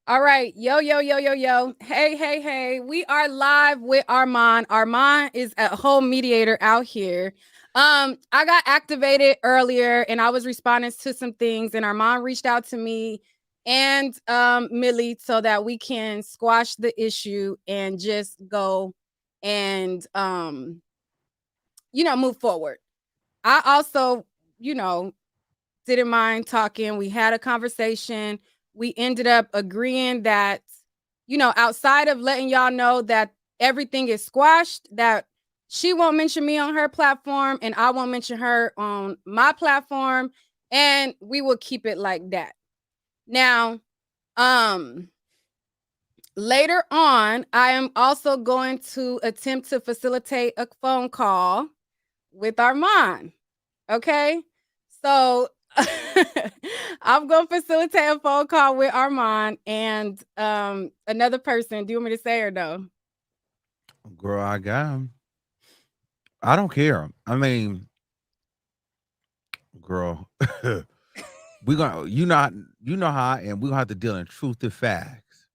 All right. Yo, yo, yo, yo, yo. Hey, hey, hey. We are live with Armon. Armon is a whole mediator out here. I got activated earlier and I was responding to some things, and Armon reached out to me and Millie so that we can squash the issue and just go and move forward. I also, you know, didn't mind talking. We had a conversation. We ended up agreeing that, outside of letting y'all know that everything is squashed, that she won't mention me on her platform and I won't mention her on my platform. And we will keep it like that. Now, um, later on, I am also going to attempt to facilitate a phone call with Armand. Okay. So I'm gonna facilitate a phone call with Armand and another person. Do you want me to say or no? Girl, I got him. I don't care. I mean, girl, we gonna you know how, and we gonna have to deal in truth and facts.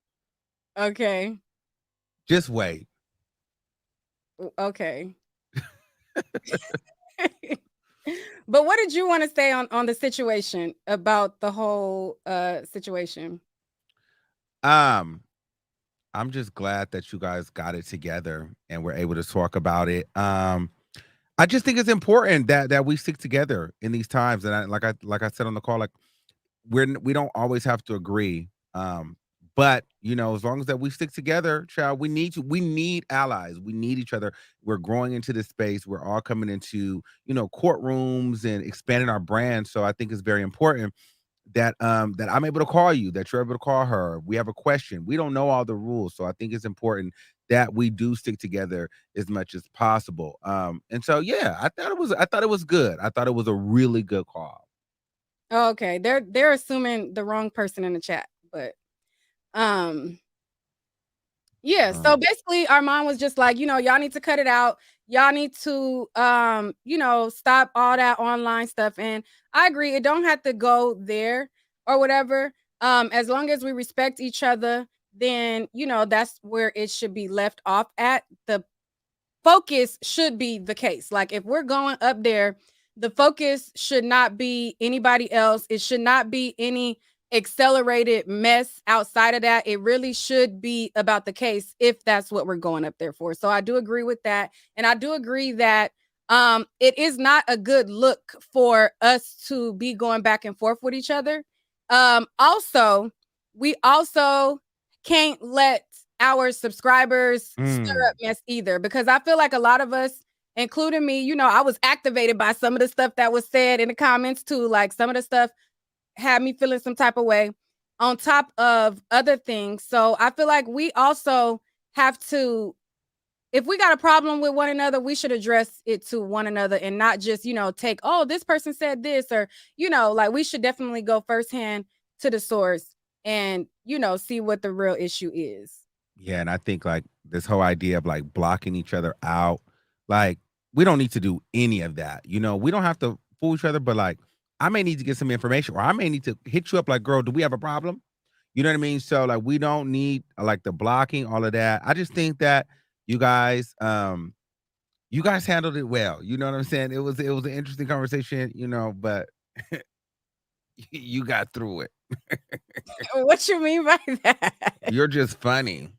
Okay. Just wait. Okay. But what did you want to say on the situation about the whole situation? Um, I'm just glad that you guys got it together and we're able to talk about it. I just think it's important that we stick together in these times, and like I said on the call, like we don't always have to agree. But as long as that we stick together, child, we need allies. We need each other. We're growing into this space. We're all coming into, courtrooms and expanding our brand. So I think it's very important that I'm able to call you, that you're able to call her. We have a question. We don't know all the rules. So I think it's important that we do stick together as much as possible. And so yeah, I thought it was good. I thought it was a really good call. Oh, okay. They're assuming the wrong person in the chat, but um yeah, so Um, basically our mom was just like, y'all need to cut it out. Y'all need to stop all that online stuff. And I agree, it don't have to go there or whatever. As long as we respect each other, then that's where it should be left off at. The focus should be the case. Like if we're going up there, the focus should not be anybody else. It should not be any accelerated mess outside of that. It really should be about the case if that's what we're going up there for. So I do agree with that. And I do agree that it is not a good look for us to be going back and forth with each other. Also, we also can't let our subscribers stir mm. up mess either, because I feel like a lot of us, including me, I was activated by some of the stuff that was said in the comments too. Like some of the stuff had me feeling some type of way on top of other things. So I feel like we also have to, if we got a problem with one another, we should address it to one another and not just, take, oh, this person said this, or, like we should definitely go firsthand to the source and, see what the real issue is. Yeah, and I think like this whole idea of like blocking each other out, like we don't need to do any of that. We don't have to fool each other, but like I may need to get some information, or I may need to hit you up like, girl, do we have a problem? You know what I mean? So like we don't need like the blocking, all of that. I just think that you guys you guys handled it well. You know what I'm saying? It was an interesting conversation, but you got through it. What you mean by that? You're just funny.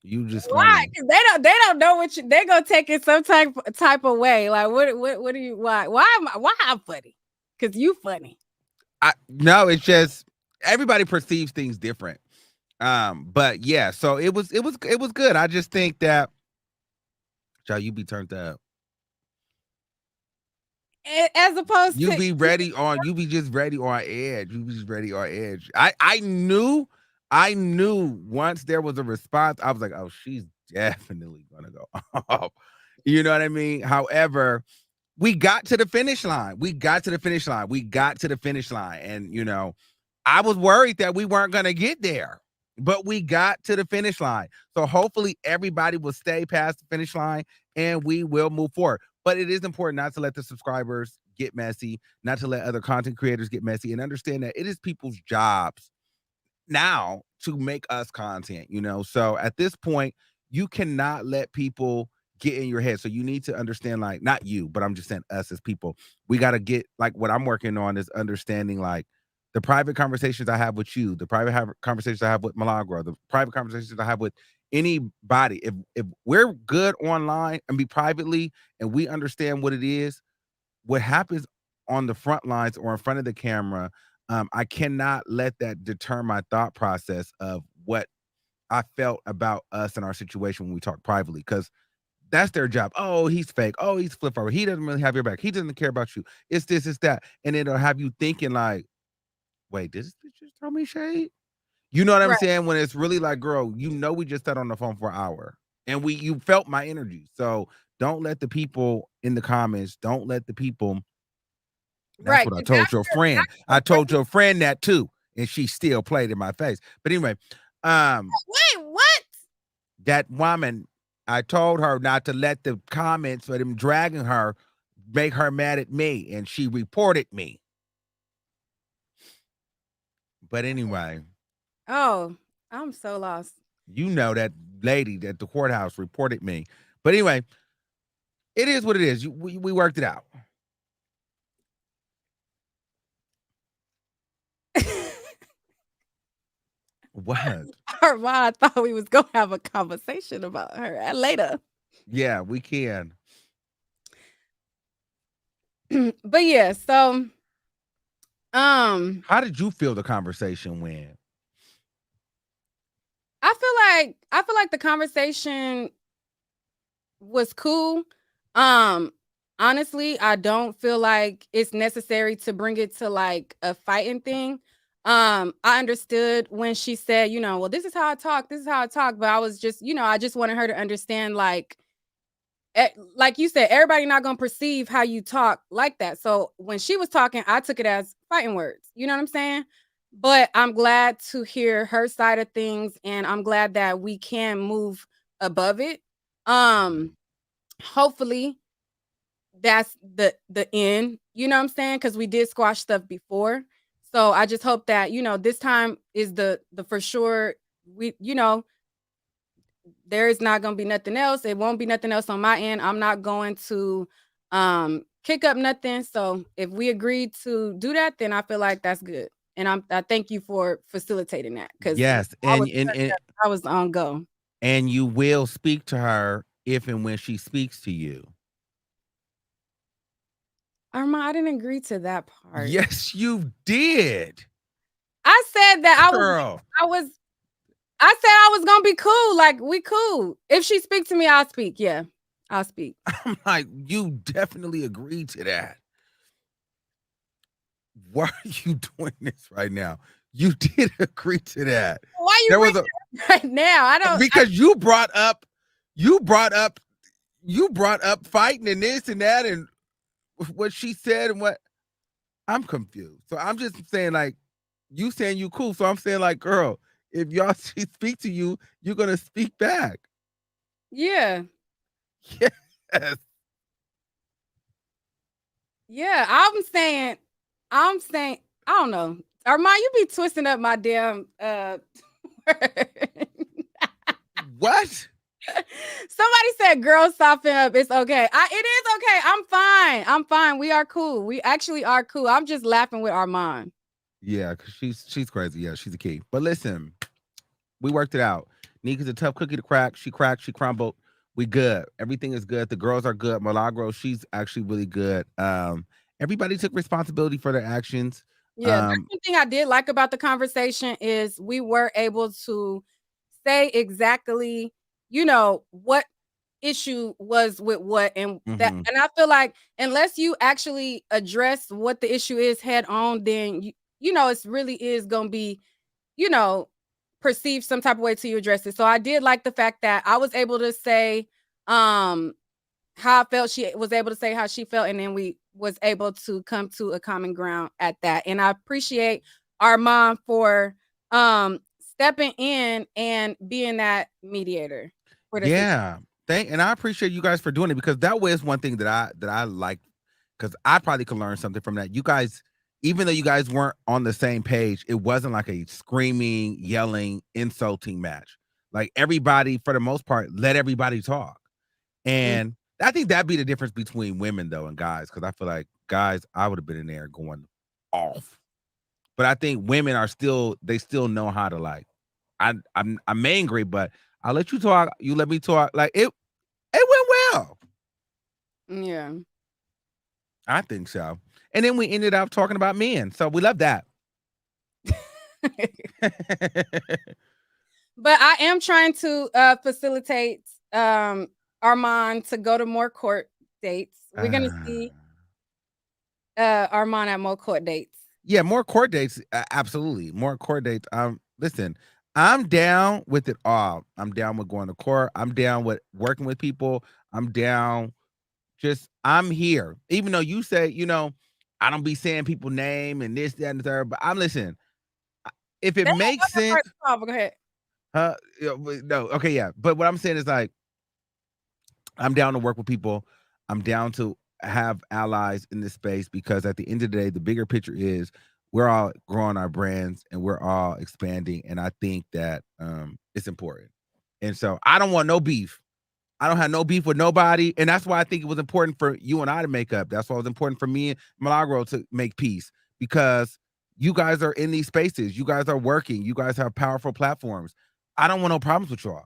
You just Why? funny. 'Cause they don't know what they gonna take it some type of way. Like what do you why I'm funny? Cause you funny. No, it's just everybody perceives things different. But yeah, so it was good. I just think that child, you be turned up. As opposed You to be ready on you be just ready on edge. You be just ready on edge. I knew once there was a response, I was like, oh, she's definitely gonna go off. You know what I mean? However, we got to the finish line. We got to the finish line. We got to the finish line. And I was worried that we weren't gonna get there. But we got to the finish line. So hopefully everybody will stay past the finish line and we will move forward. But it is important not to let the subscribers get messy, not to let other content creators get messy, and understand that it is people's jobs now to make us content, you know. So at this point, you cannot let people get in your head. So you need to understand, like, not you, but I'm just saying us as people. We got to get, like, what I'm working on is understanding, like, the private conversations I have with you, the conversations I have with Milagro, the private conversations I have with anybody. If we're good online and be privately, and we understand what it is, what happens on the front lines or in front of the camera, I cannot let that deter my thought process of what I felt about us and our situation when we talk privately, because that's their job. Oh, he's fake. Oh, he's flip over. He doesn't really have your back. He doesn't care about you. It's this, it's that. And it'll have you thinking like, wait, did this bitch just throw me shade? You know what I'm Right. saying? When it's really like, girl, you know, we just sat on the phone for an hour and you felt my energy. So don't let the people in the comments, don't let the people. That's Right. what I 'Cause told your friend. I after told your friend that too. And she still played in my face. But anyway, wait, what? that woman, I told her not to let the comments for them dragging her make her mad at me. And she reported me. But anyway, Oh, I'm so lost. you know that lady at the courthouse reported me. But anyway, it is what it is. We worked it out. What? Armon, I thought we was gonna have a conversation about her later. Yeah, we can. But yeah, so um How did you feel the conversation went? I feel like the conversation was cool. Um Honestly, I don't feel like it's necessary to bring it to like a fighting thing. I understood when she said, well, this is how I talk, this is how I talk, but I was just, I just wanted her to understand like you said, everybody not gonna perceive how you talk like that. So when she was talking, I took it as fighting words. You know what I'm saying? But I'm glad to hear her side of things, and I'm glad that we can move above it. Um, Hopefully that's the end. You know what I'm saying? Because we did squash stuff before. So I just hope that this time is the for sure. We there is not gonna be nothing else. It won't be nothing else on my end. I'm not going to kick up nothing. So if we agreed to do that, then I feel like that's good. And I thank you for facilitating that because Yes, I was I was on go. and you will speak to her if and when she speaks to you. Arma, I didn't agree to that part. Yes, you did. I said that Girl. I was I said I was gonna be cool. Like we cool. If she speaks to me, I'll speak. Yeah, I'll speak. I'm like, you definitely agreed to that. Why are you doing this right now? You did agree to that. Why you There was bringing a it up right now? I don't. because you brought up fighting and this and that and what she said and what I'm confused. So I'm just saying, like, you saying you cool. So I'm saying, like, girl, if y'all she speak to you, you're gonna speak back. Yeah, Yes. yeah. I'm saying. I don't know. Armand, you be twisting up my damn word. What? Somebody said, "Girls, soften up. It's okay." It is okay. I'm fine. I'm fine. We are cool. We actually are cool. I'm just laughing with Armand. Yeah, because she's crazy. Yeah, she's a key. But listen, we worked it out. Nika's a tough cookie to crack. She cracked, she crumbled. We good. Everything is good. The girls are good. Milagro, she's actually really good. Everybody took responsibility for their actions. Yeah, that's one thing I did like about the conversation is we were able to say exactly, what issue was with what Mhm. and I feel like unless you actually address what the issue is head on, then it's really is going to be, you know, perceived some type of way till you address it. So I did like the fact that I was able to say um how I felt, she was able to say how she felt, and then we was able to come to a common ground at that. And I appreciate our mom for stepping in and being that mediator for the situation. Yeah. And I appreciate you guys for doing it because that was one thing that I like because I probably could learn something from that. You guys even though you guys weren't on the same page, it wasn't like a screaming, yelling, insulting match. Like everybody, for the most part, let everybody talk. Mm. And I think that'd be the difference between women though and guys, because I feel like guys, I would have been in there going off. But I think women are still, they still know how to like, I'm angry, but I'll let you talk. You let me talk. Like it went well. Yeah. I think so. And then we ended up talking about men. So we love that. But I am trying to facilitate Armon to go to more court dates. We're gonna see Armon at more court dates. Yeah, more court dates. Absolutely. More court dates. Listen, I'm down with it all. I'm down with going to court. I'm down with working with people. I'm down. I'm here. Even though you say, I don't be saying people name and this, that, and the third, but I'm listening. If it They have makes other sense, parts. Oh, go ahead. no, okay, yeah. But what I'm saying is like, I'm down to work with people. I'm down to have allies in this space because at the end of the day, the bigger picture is we're all growing our brands and we're all expanding. And I think that it's important. And so I don't want no beef. I don't have no beef with nobody. And that's why I think it was important for you and I to make up. That's why it was important for me and Milagro to make peace because you guys are in these spaces. You guys are working. You guys have powerful platforms. I don't want no problems with y'all. Right.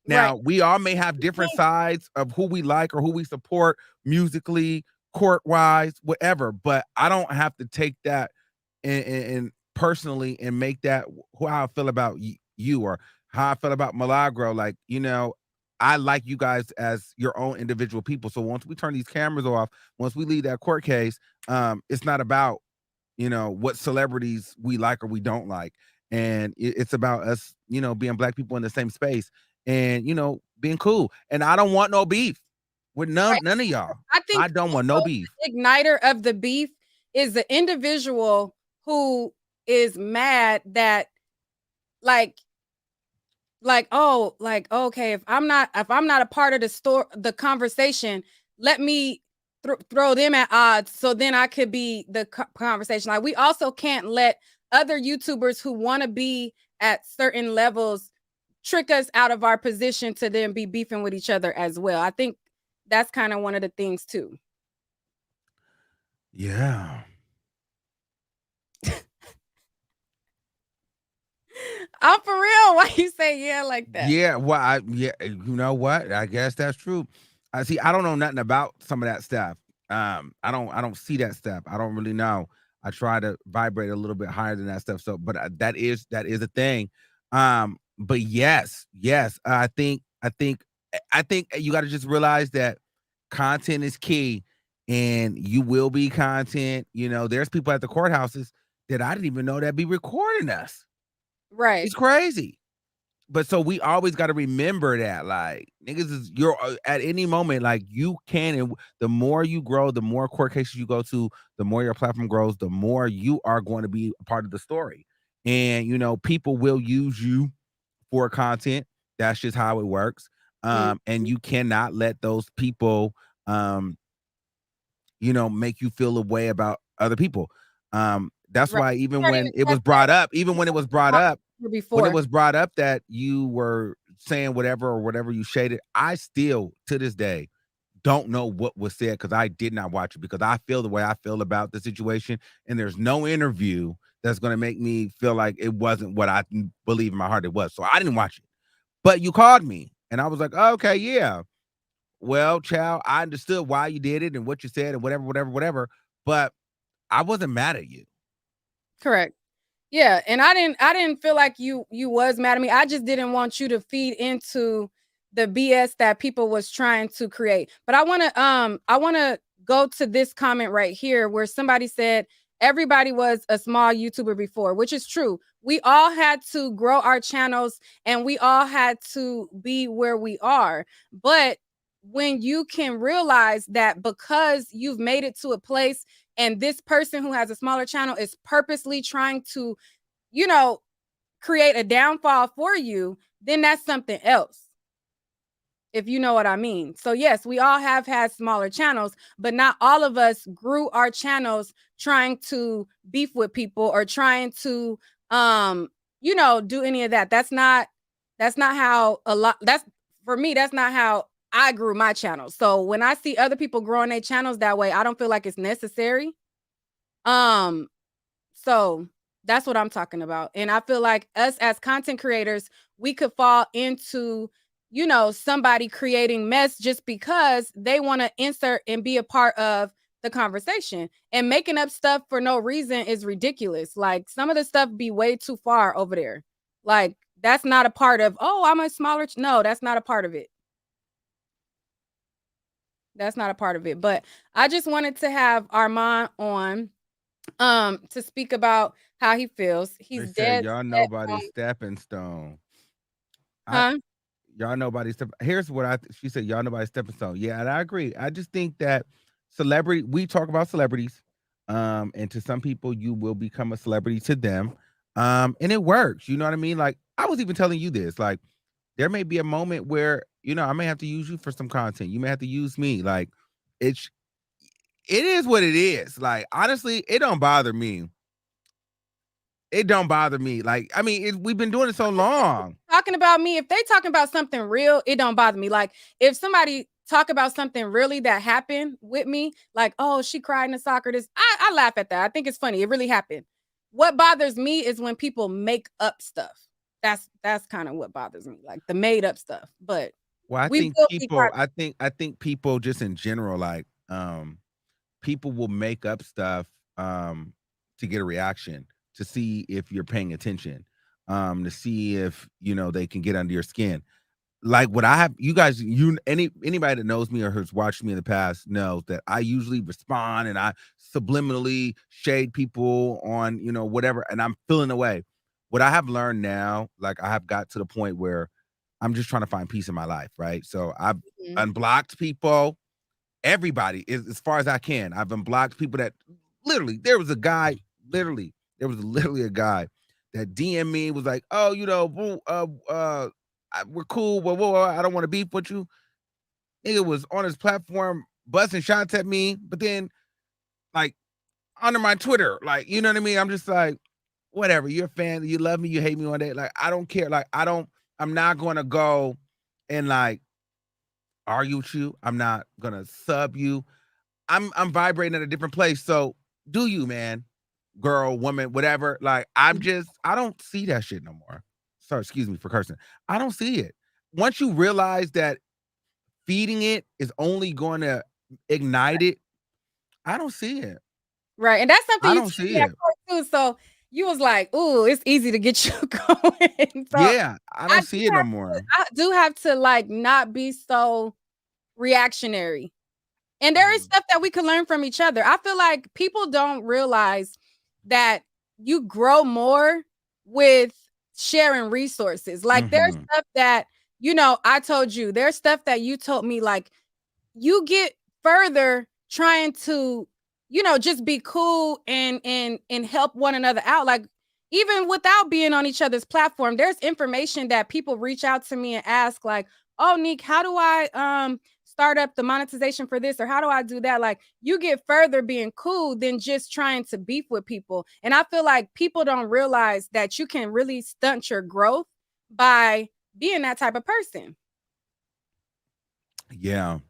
Now, we all may have different sides of who we like or who we support musically, court wise, whatever, but I don't have to take that and personally and make that how I feel about you or how I feel about Milagro. Like, I like you guys as your own individual people. So once we turn these cameras off, once we leave that court case, it's not about what celebrities we like or we don't like, and it's about us, being black people in the same space and being cool. And I don't want no beef with Right. none of y'all. I think I don't want no also beef. the igniter of the beef is the individual who is mad that like okay, if I'm not a part of the conversation, let me throw them at odds so then I could be the conversation. Like we also can't let other YouTubers who want to be at certain levels trick us out of our position to then be beefing with each other as well. I think that's kind of one of the things too. Yeah. I'm for real. Why you say yeah like that? Yeah, well, you know what? I guess that's true. I see. I don't know nothing about some of that stuff. I don't see that stuff. I don't really know. I try to vibrate a little bit higher than that stuff. So, but that is a thing. But yes, I think you got to just realize that content is key, and you will be content. There's people at the courthouses that I didn't even know that be recording us. Right. It's crazy. But so we always got to remember that, like, niggas is you're at any moment, like you can, and the more you grow, the more court cases you go to, the more your platform grows, the more you are going to be a part of the story. And people will use you for content. That's just how it works. Mhm. And you cannot let those people make you feel a way about other people. That's Right. why You even can't when even it was catch that brought up, even when it was brought up, when it before. was brought up that you were saying whatever or whatever you shaded, I still to this day don't know what was said because I did not watch it because I feel the way I feel about the situation, and there's no interview that's going to make me feel like it wasn't what I believe in my heart it was. So I didn't watch it. But you called me, and I was like, oh, okay, yeah. Well, child, I understood why you did it and what you said and whatever, whatever, whatever. But I wasn't mad at you. Correct. Yeah, and I didn't feel like you was mad at me. I just didn't want you to feed into the BS that people was trying to create. But I want to go to this comment right here where somebody said everybody was a small YouTuber before, which is true. We all had to grow our channels and we all had to be where we are. But when you can realize that because you've made it to a place and this person who has a smaller channel is purposely trying to, you know, create a downfall for you, then that's something else. if you know what I mean. So yes, we all have had smaller channels, but not all of us grew our channels trying to beef with people or trying to do any of that. That's not how a lot that's for me, that's not how I grew my channel. So when I see other people growing their channels that way, I don't feel like it's necessary. Um so that's what I'm talking about. And I feel like us as content creators, we could fall into, somebody creating mess just because they want to insert and be a part of the conversation. And making up stuff for no reason is ridiculous. Like some of the stuff be way too far over there. Like that's not a part of, oh, I'm a smaller. No, that's not a part of it. That's not a part of it. But I just wanted to have Armand on to speak about how he feels. They He's said dead y'all set nobody's on stepping stone. I huh? Y'all nobody's step. Here's what she said. Y'all nobody's stepping stone. Yeah, and I agree. I just think that we talk about celebrities, and to some people you will become a celebrity to them, and it works. You know what I mean? Like I was even telling you this. Like there may be a moment where I may have to use you for some content. You may have to use me. Like it's it is what it is. Like honestly, it don't bother me. It don't bother me. Like I mean, we've been doing it so long. Talking about me, if they talking about something real, it don't bother me. Like if somebody talk about something really that happened with me, like, oh, she cried in the soccer, this I laugh at that. I think it's funny. It really happened. What bothers me is when people make up stuff. That's kind of what bothers me, like the made up stuff. But Well, I we think will be people I think people just in general, like, people will make up stuff, to get a reaction, to see if you're paying attention, to see if, they can get under your skin. Like, what I have you guys anybody that knows me or has watched me in the past knows that I usually respond and I subliminally shade people on, whatever, and I'm feeling away. What I have learned now, like, I have got to the point where I'm just trying to find peace in my life, right? So I've Mhm. unblocked people, everybody, as far as I can. I've unblocked people that literally there was a guy, literally a guy that DM me was like, "Oh, we're cool, but I don't want to beef with you." Nigga was on his platform busting shots at me, but then like under my Twitter, like you know what I mean. I'm just like, whatever. You're a fan. You love me. You hate me one day. Like I don't care. Like I don't. I'm not going to go and like argue with you. I'm not gonna sub you. I'm vibrating at a different place. So do you, man, girl, woman, whatever. Like I don't see that shit no more. Sorry, excuse me for cursing. I don't see it. Once you realize that feeding it is only going to ignite it, I don't see it. Right. And that's something I you don't told me see at it. court too. So you was like, "Ooh, it's easy to get you going." So Yeah, I don't see it no more. I do have to like not be so reactionary. And there is Mhm. stuff that we can learn from each other. I feel like people don't realize that you grow more with sharing resources. Like there's Mhm. stuff that, I told you, there's stuff that you told me, like you get further trying to, just be cool and help one another out. Like even without being on each other's platform, there's information that people reach out to me and ask, like, oh, Nick, how do I start up the monetization for this, or how do I do that? Like you get further being cool than just trying to beef with people. And I feel like people don't realize that you can really stunt your growth by being that type of person. Yeah,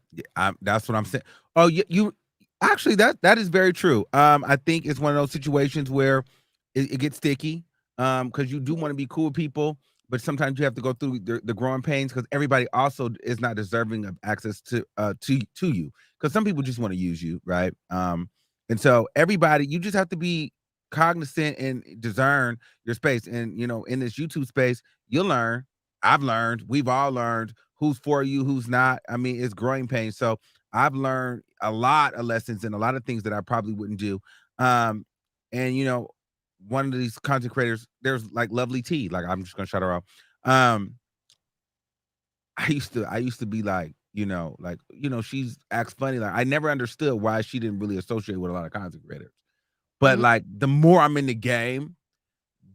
that's what I'm saying. Oh, you actually that is very true. I think it's one of those situations where it gets sticky. Because you do want to be cool with people, but sometimes you have to go through the growing pains because everybody also is not deserving of access to you. Because some people just want to use you, right? And so everybody, you just have to be cognizant and discern your space. And in this YouTube space, you'll learn. I've learned. We've all learned who's for you, who's not. I mean, it's growing pains. So I've learned a lot of lessons and a lot of things that I probably wouldn't do. Um, and one of these content creators, there's like Lovely T. Like I'm just gonna shout her out. Um, I used to be like, she's acts funny. Like I never understood why she didn't really associate with a lot of content creators. But Mhm. like the more I'm in the game,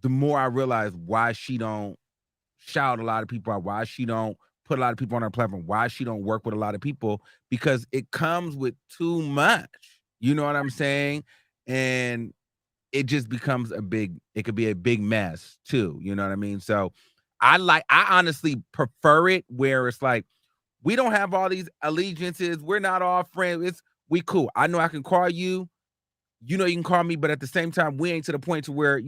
the more I realize why she don't shout a lot of people out, why she don't put a lot of people on our platform, why she don't work with a lot of people, because it comes with too much. You know what I'm saying? And it just becomes it could be a big mess too. You know what I mean? So I honestly prefer it where it's like, we don't have all these allegiances. We're not all friends. We cool. I know I can call you. You know you can call me, but at the same time, we ain't to the point to where,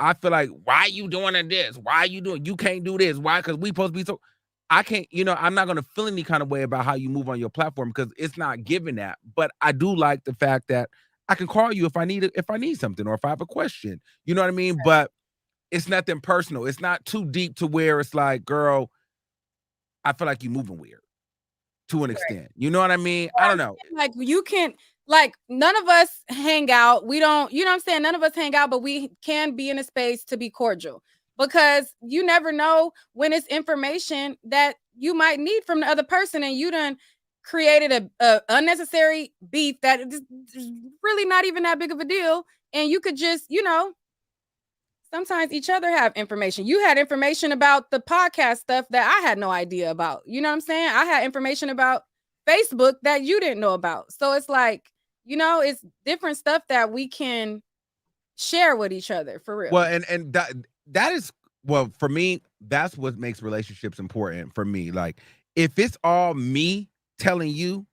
I feel like, why you doing this? Why you doing? You can't do this. Why? Because we supposed to be so. I can't. I'm not gonna feel any kind of way about how you move on your platform because it's not giving that. But I do like the fact that I can call you if I need it, if I need something, or if I have a question. You know what I mean? But it's nothing personal. It's not too deep to where it's like, girl, I feel like you moving weird to an Right. extent. You know what I mean? But I I'm don't know. saying, like, you can, like, none of us hang out. We don't, you know what I'm saying? None of us hang out, but we can be in a space to be cordial because you never know when it's information that you might need from the other person and you done created a unnecessary beef that is really not even that big of a deal. And you could just, sometimes each other have information. You had information about the podcast stuff that I had no idea about. You know what I'm saying? I had information about Facebook that you didn't know about. So it's like, it's different stuff that we can share with each other for Well, real. and that is, well, for me, that's what makes relationships important for me. Like, if it's all me telling you,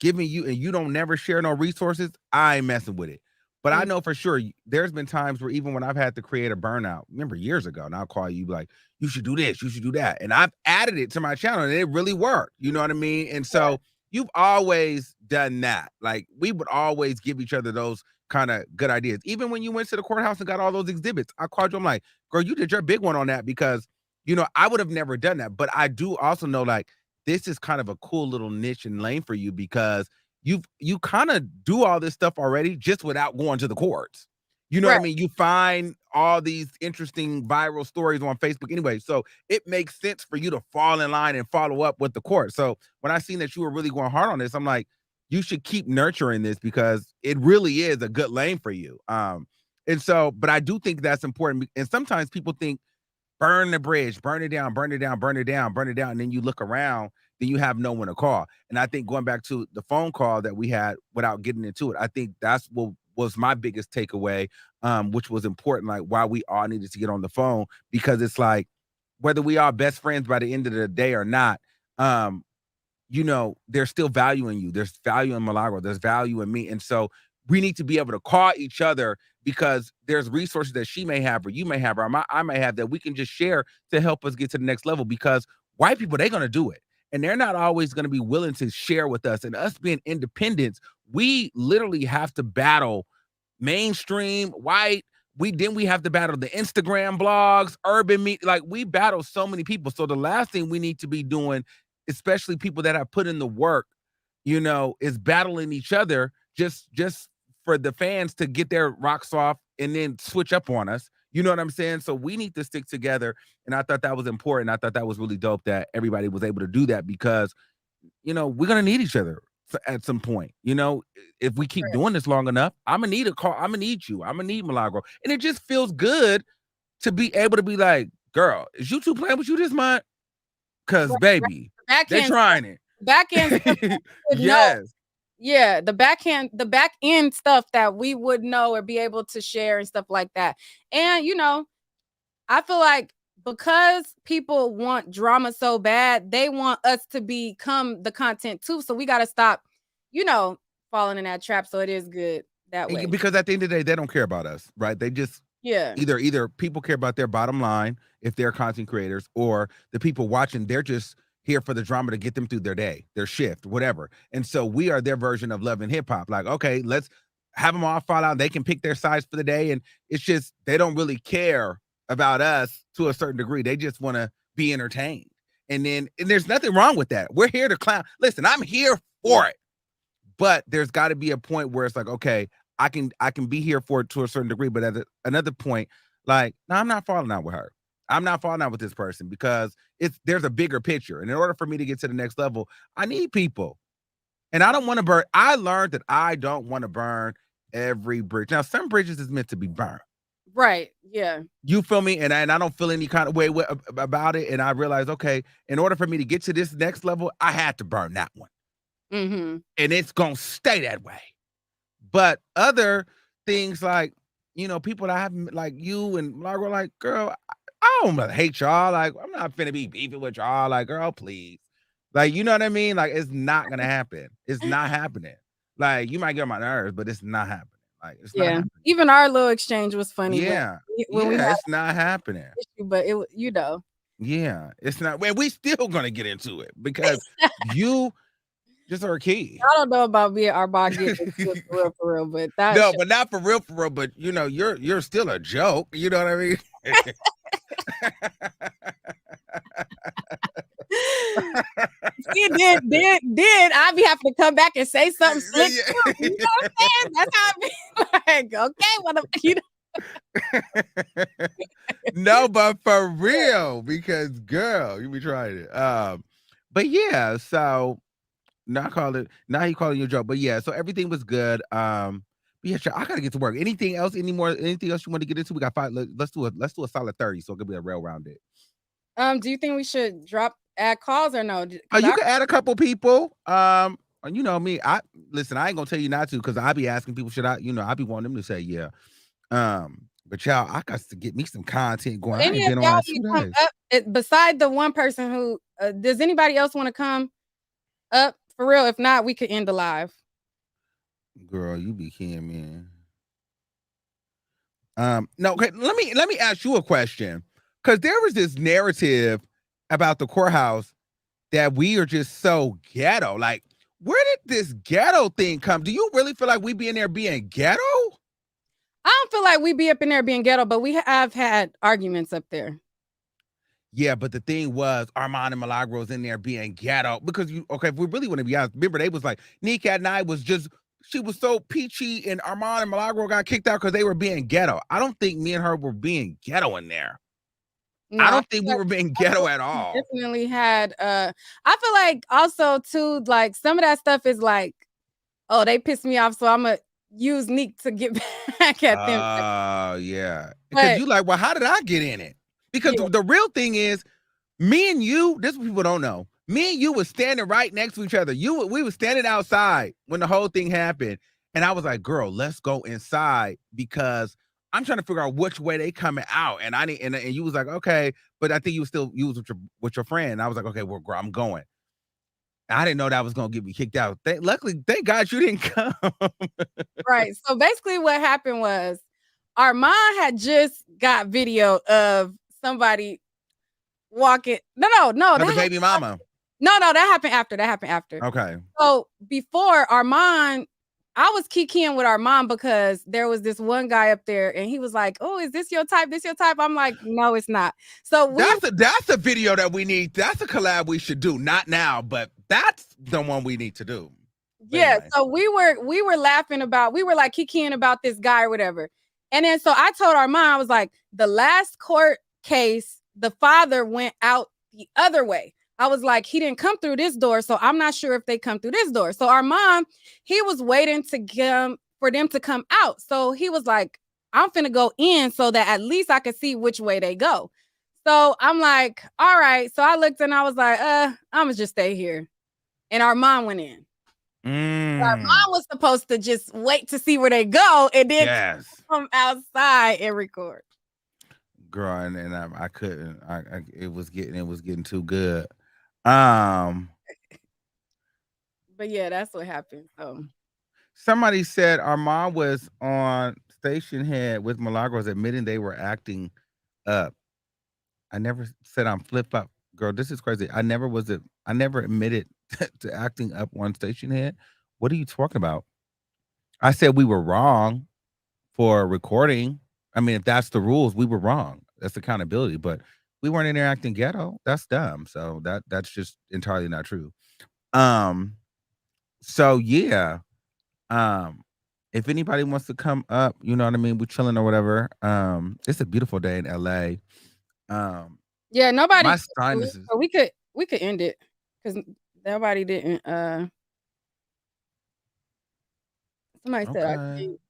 giving you, and you don't never share no resources, I ain't messing with it. But I Mm, know for sure there's been times where even when I've had to create a burnout, remember years ago, and I'll call you like, you should do this, you should do that. And I've added it to my channel and it really worked. You know what I mean? And so you've always done that. Like, we would always give each other those kind of good ideas. Even when you went to the courthouse and got all those exhibits, I called you. I'm like, girl, you did your big one on that because, I would have never done that. But I do also know, like, this is kind of a cool little niche and lane for you because you kind of do all this stuff already just without going to the courts. You know what right, I mean? You find all these interesting viral stories on Facebook anyway. So it makes sense for you to fall in line and follow up with the court. So when I seen that you were really going hard on this, I'm like, you should keep nurturing this because it really is a good lane for you. And so, but I do think that's important. And sometimes people think burn the bridge, burn it down, burn it down, burn it down, burn it down. And then you look around, then you have no one to call. And I think going back to the phone call that we had without getting into it, I think that's what was my biggest takeaway, which was important, like why we all needed to get on the phone, because it's like, whether we are best friends by the end of the day or not, um, there's still value in you. There's value in Milagro. There's value in me. And so we need to be able to call each other because there's resources that she may have or you may have or I may have that we can just share to help us get to the next level, because white people, they're going to do it. And they're not always going to be willing to share with us. And us being independents, we literally have to battle mainstream white. We have to battle the Instagram blogs, urban media. Like, we battle so many people. So the last thing we need to be doing, especially people that have put in the work, is battling each other just for the fans to get their rocks off and then switch up on us. You know what I'm saying? So we need to stick together. And I thought that was important. I thought that was really dope that everybody was able to do that because, we're gonna need each other at some point. If we keep right. doing this long enough, I'm gonna need a call. I'm gonna need you. I'm gonna need Milagro. And it just feels good to be able to be like, girl, is you two playing with you this month? Cause Right. baby, Back they're end stuff, trying it. back end stuff that we would know. Yes. Yeah, the back end stuff that we would know or be able to share and stuff like that. And I feel like because people want drama so bad, they want us to become the content too. So we got to stop, you know, falling in that trap. So it is good that way. Because at the end of the day, they don't care about us, right? They just Yeah. either people care about their bottom line if they're content creators, or the people watching, they're just here for the drama to get them through their day, their shift, whatever. And so we are their version of Love and Hip Hop. Like, okay, let's have them all fall out. They can pick their sides for the day. And it's just, they don't really care about us to a certain degree. They just want to be entertained. And there's nothing wrong with that. We're here to clown. Listen, I'm here for it. But there's got to be a point where it's like, okay, I can be here for it to a certain degree, but at another point, like, no, I'm not falling out with her. I'm not falling out with this person because there's a bigger picture. And in order for me to get to the next level, I need people. And I don't want to burn. I learned that I don't want to burn every bridge. Now, some bridges is meant to be burned. Right. Yeah. You feel me? And I don't feel any kind of way about it. And I realized, okay, in order for me to get to this next level, I had to burn that one. Mm-hmm. And it's gonna stay that way. But other things like, people that I haven't like you and Margot, like, girl, I don't hate y'all. Like, I'm not finna be beefing with y'all. Like, girl, please. Like, you know what I mean? Like, it's not gonna happen. It's not happening. Like, you might get on my nerves, but it's not happening. Like, it's not Yeah. happening. Even our little exchange was funny Yeah. when we Yeah, had it's not happening. an issue, but it. Yeah, it's not. And we still gonna get into it because you just are a key. I don't know about being our bond getting into it for real, but that No, shit. but not for real, for real. But you're still a joke. You know what I mean? See, then I be having to come back and say something slick too. You know what I'm saying? That's how I be like, okay, what No, but for real, because girl, you be trying it. But yeah, so not call it now you calling you a joke, but yeah, so everything was good. But yeah, sure, I gotta get to work. Anything else? Anything else you want to get into? We got five. Let's do a solid 30, so it could be a real round it. do you think we should add calls or no? Oh, Because you can add a couple people. You know me. I listen. I ain't gonna tell you not to because I be asking people. Should I? I be wanting them to say yeah. But y'all, I got to get me some content going. I ain't any of been on y'all in can 2 come days. up beside the one person who does anybody else want to come up for real? If not, we could end the live. Girl, you be kidding me. No, okay. Let me ask you a question because there was this narrative about the courthouse that we are just so ghetto. Like, where did this ghetto thing come? Do you really feel like we be in there being ghetto? I don't feel like we be up in there being ghetto, but we have had arguments up there. Yeah, but the thing was, Armon and Milagros in there being ghetto because if we really want to be honest, remember they was like Nika and I was just she was so peachy, and Armon and Milagro got kicked out because they were being ghetto. I don't think me and her were being ghetto in there. No, I I don't think feel we like were being ghetto at we all. definitely had I feel like also too, like some of that stuff is like, oh, they pissed me off, so I'ma use Neek to get back at them. Oh, yeah. Because But you like, well, how did I get in it? Because yeah, the real thing is, me and you, this is what people don't know. Me and you was standing right next to each other. We were standing outside when the whole thing happened. And I was like, girl, let's go inside because I'm trying to figure out which way they coming out. And I didn't, and you was like, okay, but I think you was with your friend. And I was like, okay, well, girl, I'm going. I didn't know that was gonna get me kicked out. Luckily, thank God you didn't come. right. So basically what happened was our mom had just got video of somebody walking. No, The baby mama. no, that happened after. That happened after. Okay. So before Armon, I was kikiing with Armon because there was this one guy up there and he was like, oh, is this your type? This your type? I'm like, no, it's not. So That's a video that we need. That's a collab we should do. Not now, but that's the one we need to do. yeah, Anyway. so we were laughing about, we were like kikiing about this guy or whatever. And then so I told Armon, I was like, the last court case, the father went out the other way. I was like, he didn't come through this door, so I'm not sure if they come through this door. So our mom, he was waiting for them to come out. So he was like, I'm finna go in so that at least I can see which way they go. So I'm like, all right. So I looked and I was like, I'm gonna just stay here. And our mom went in. Our mom was supposed to just wait to see where they go and then come outside and record. Girl, and I couldn't. It was getting too good. But yeah, that's what happened. So somebody said our mom was on station head with Milagros admitting they were acting up. I never said I'm flip up. Girl, this is crazy. I never admitted to acting up on station head. What are you talking about? I said we were wrong for recording. I mean, if that's the rules, we were wrong. That's accountability. But we weren't interacting ghetto. That's dumb. So that's just entirely not true. So yeah. If anybody wants to come up, you know what I mean, we're chilling or whatever. It's a beautiful day in LA. yeah, nobody. My sinuses. So we could end it because nobody didn't. Somebody said I Okay. can't.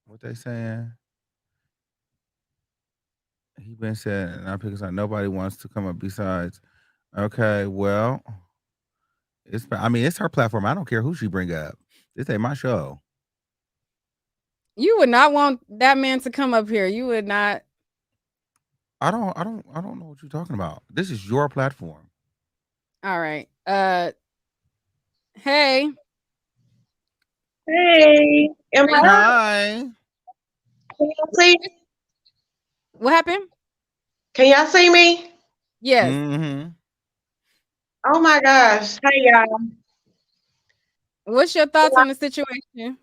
What they saying? He been said, and I pick a side. Nobody wants to come up besides. Okay, well, I mean, it's her platform. I don't care who she bring up. This ain't my show. You would not want that man to come up here. You would not. I don't know what you're talking about. This is your platform. All right. Hey, Hey, am are I you? Hi. can y'all see? What happened? Can y'all see me? Yes. Mm-hmm. Oh my gosh. Hey y'all. What's your thoughts on the situation?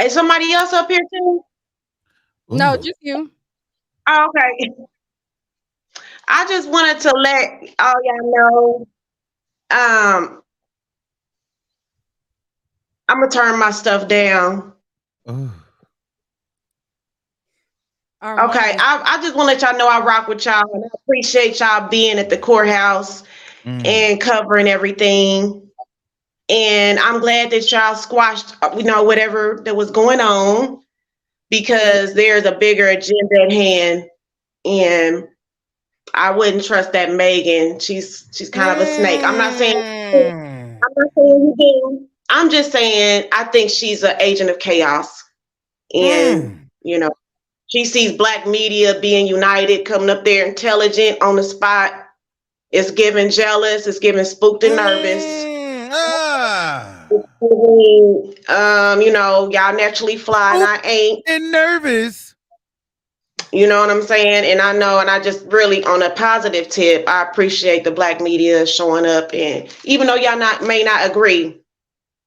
Is somebody else up here too? No, Ooh. just you. Oh, okay. I just wanted to let all y'all know. Um, I'm gonna turn my stuff down. Ooh. Okay. Armon. I just want to let y'all know I rock with y'all and I appreciate y'all being at the courthouse Mm. and covering everything. And I'm glad that y'all squashed, whatever that was going on Good. because there's a bigger agenda at hand. And I wouldn't trust that Megan. She's kind of a snake. Mm. I'm not saying you do. I'm just saying I think she's an agent of chaos. And, Mm. she sees black media being united, coming up there intelligent on the spot. It's giving jealous, it's giving spooked and nervous. Mm. Ah. It's giving, y'all naturally fly and Spooked I ain't. and nervous. You know what I'm saying? And I know, and I just really, on a positive tip, I appreciate the black media showing up. And even though y'all may not agree,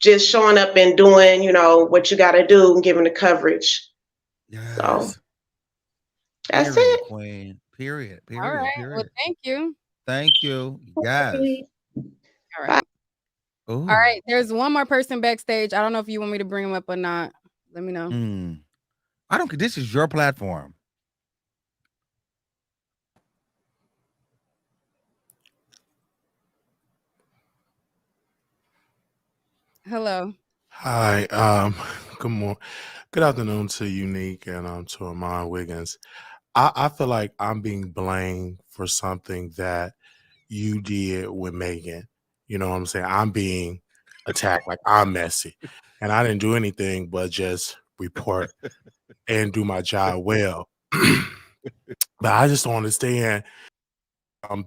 just showing up and doing, what you got to do and giving the coverage. So Yes. that's Period, it. queen. Period. All Period. right. Well, Period. thank you. Thank you. Yes. All Bye. right. All Ooh. right. There's one more person backstage. I don't know if you want me to bring him up or not. Let me know. Mm. I don't. This is your platform. Hello. Hi, good morning, good afternoon to Unique and to Armon Wiggins. I feel like I'm being blamed for something that you did with Megan. You know what I'm saying? I'm being attacked like I'm messy, and I didn't do anything but just report and do my job well. But I just don't understand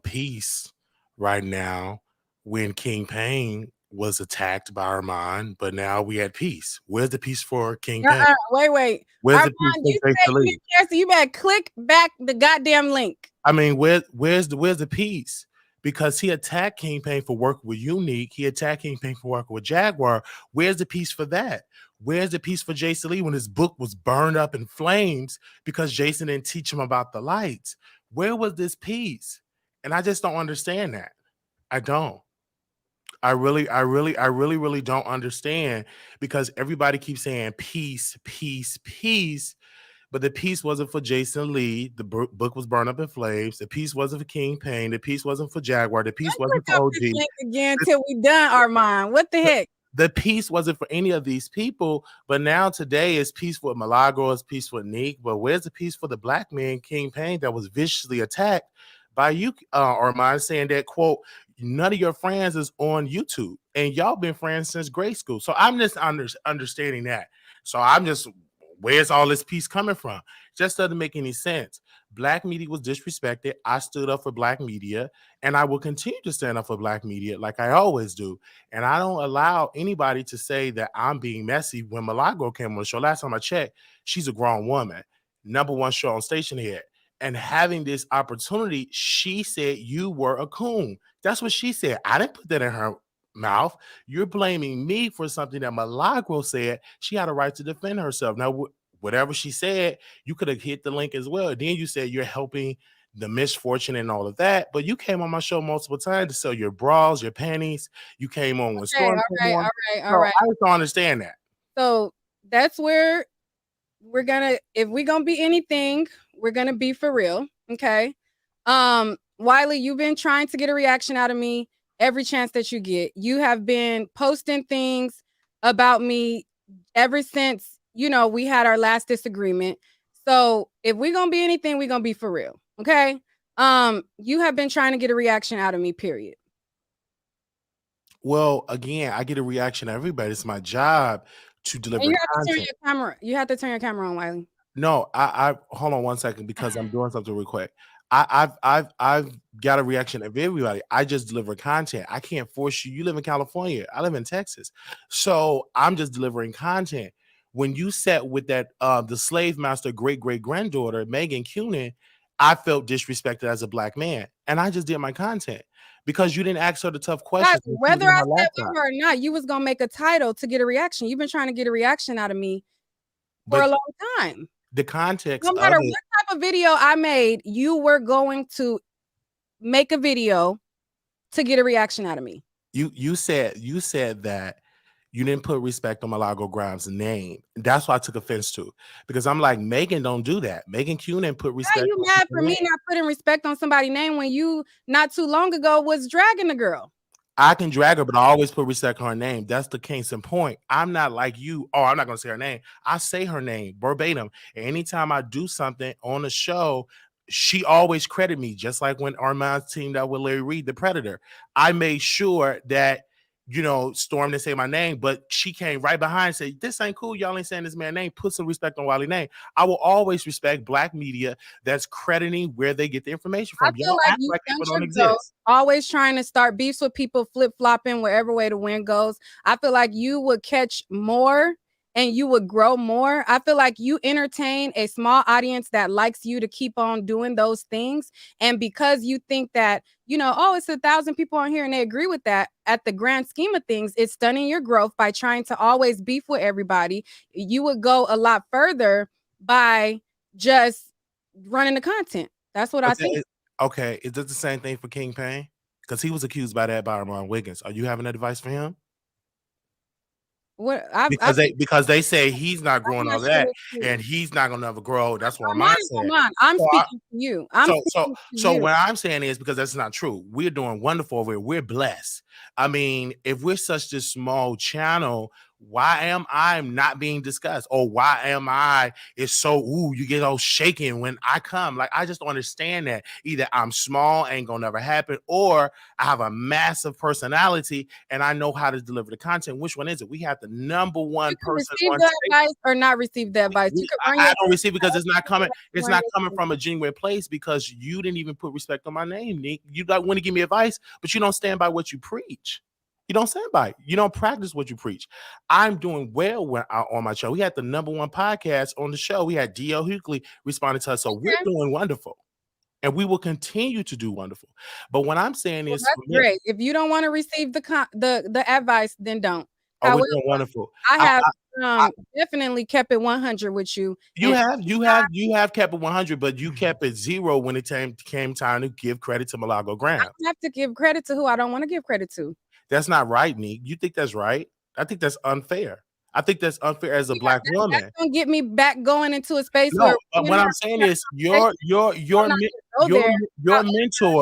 peace right now when King Pain was attacked by Armand, but now we at peace. Where's the peace for King Pain? Wait. Where's the peace Armand, for you Jason said you Lee? didn't care, so you better click back the goddamn link. I mean, where's the peace? Because he attacked King Pain for working with Unique. He attacked King Pain for working with Jaguar. Where's the peace for that? Where's the peace for Jason Lee when his book was burned up in flames because Jason didn't teach him about the lights? Where was this peace? And I just don't understand that. I don't. I really don't understand because everybody keeps saying peace, peace, peace. But the peace wasn't for Jason Lee. The book was burned up in flames. The peace wasn't for King Pain. The peace wasn't for Jaguar. The peace Click wasn't for up this OG. link again till we done, Armand. What the heck? The peace wasn't for any of these people. But now today is peace for Milagro, it's peace for Neek. But where's the peace for the black man, King Pain, that was viciously attacked by you, Armand, saying that, quote, none of your friends is on YouTube and y'all been friends since grade school. So I'm just understanding that. So I'm just, where's all this peace coming from? Just doesn't make any sense. Black media was disrespected. I stood up for black media and I will continue to stand up for black media like I always do. And I don't allow anybody to say that I'm being messy. When Milagro came on the show, last time I checked, she's a grown woman, #1 show on station here. And having this opportunity, she said you were a coon. That's what she said. I didn't put that in her mouth. You're blaming me for something that Milagro said. She had a right to defend herself. Now, whatever she said, you could have hit the link as well. Then you said you're helping the misfortune and all of that. But you came on my show multiple times to sell your bras, your panties. You came on when Okay, Storm came on. all So right. I just don't understand that. So that's where we're gonna, if we're gonna be anything, we're gonna be for real. Okay. Wiley, you've been trying to get a reaction out of me every chance that you get. You have been posting things about me ever since, we had our last disagreement. So if we're gonna be anything, we're gonna be for real. Okay. You have been trying to get a reaction out of me, period. Well, again, I get a reaction of everybody. It's my job to And deliver you have to turn content. your camera. You have to turn your camera on, Wiley. No, I hold on one second because I'm doing something real quick. I've got a reaction of everybody. I just deliver content. I can't force you. You live in California. I live in Texas. So I'm just delivering content. When you sat with that the slave master great-great-granddaughter, Megan Cunin, I felt disrespected as a black man. And I just did my content because you didn't ask her the tough questions. Guys, whether I said with her or not, you was gonna make a title to get a reaction. You've been trying to get a reaction out of me for a long time. The context No matter of it, what type of video I made, you were going to make a video to get a reaction out of me. you said that you didn't put respect on Malago Grimes' name. That's what I took offense to, because I'm like, Megan don't do that. Megan Cunin put respect. Why are you mad for me not putting respect on somebody's name when you not too long ago was dragging the girl? I can drag her, but I always put respect on her name. That's the case in point. I'm not like you. Oh, I'm not going to say her name. I say her name verbatim. And anytime I do something on the show, she always credit me, just like when Armon teamed up with Larry Reed, the Predator. I made sure that, Storm didn't say my name, but she came right behind and said, this ain't cool. Y'all ain't saying this man's name. Put some respect on Wiley's name. I will always respect black media that's crediting where they get the information from. I feel like you people don't exist. Always trying to start beefs with people, flip-flopping wherever way the wind goes. I feel like you would catch more and you would grow more. I feel like you entertain a small audience that likes you to keep on doing those things. And because you think that, it's 1,000 people on here and they agree with that, at the grand scheme of things, it's stunning your growth by trying to always beef with everybody. You would go a lot further by just running the content. That's what I think. Okay, is this the same thing for King Payne? Because he was accused by Armon Wiggins. Are you having advice for him? What because they say he's not growing all that, and he's not gonna ever grow. That's what I'm saying. I'm speaking to you. So what I'm saying is, because that's not true. We're doing wonderful over here. We're blessed. I mean, if we're such this small channel, why am I not being discussed? Or why am I you get all shaking when I come? Like, I just don't understand that. Either I'm small, ain't gonna never happen, or I have a massive personality and I know how to deliver the content. Which one is it? We have the number one person receive the advice or not receive the advice. I don't receive because it's not coming. It's not coming from a genuine place, because you didn't even put respect on my name, Nick. You want to give me advice, but you don't stand by what you preach. You don't stand by it. You don't practice what you preach. I'm doing well on my show. We had the number one podcast on the show. We had D.L. Hughley responding to us. So we're doing wonderful. And we will continue to do wonderful. But what I'm saying is, that's great. If you don't want to receive the advice, then don't. We're doing wonderful. I have definitely kept it 100 with you. You have kept it 100, but you kept it 0 when it came time to give credit to Malago Grimes. I don't have to give credit to who I don't want to give credit to. That's not right, Nick. You think that's right? I think that's unfair. I think that's unfair as a black woman. That's gonna get me back going into a space where what I'm saying is your mentor.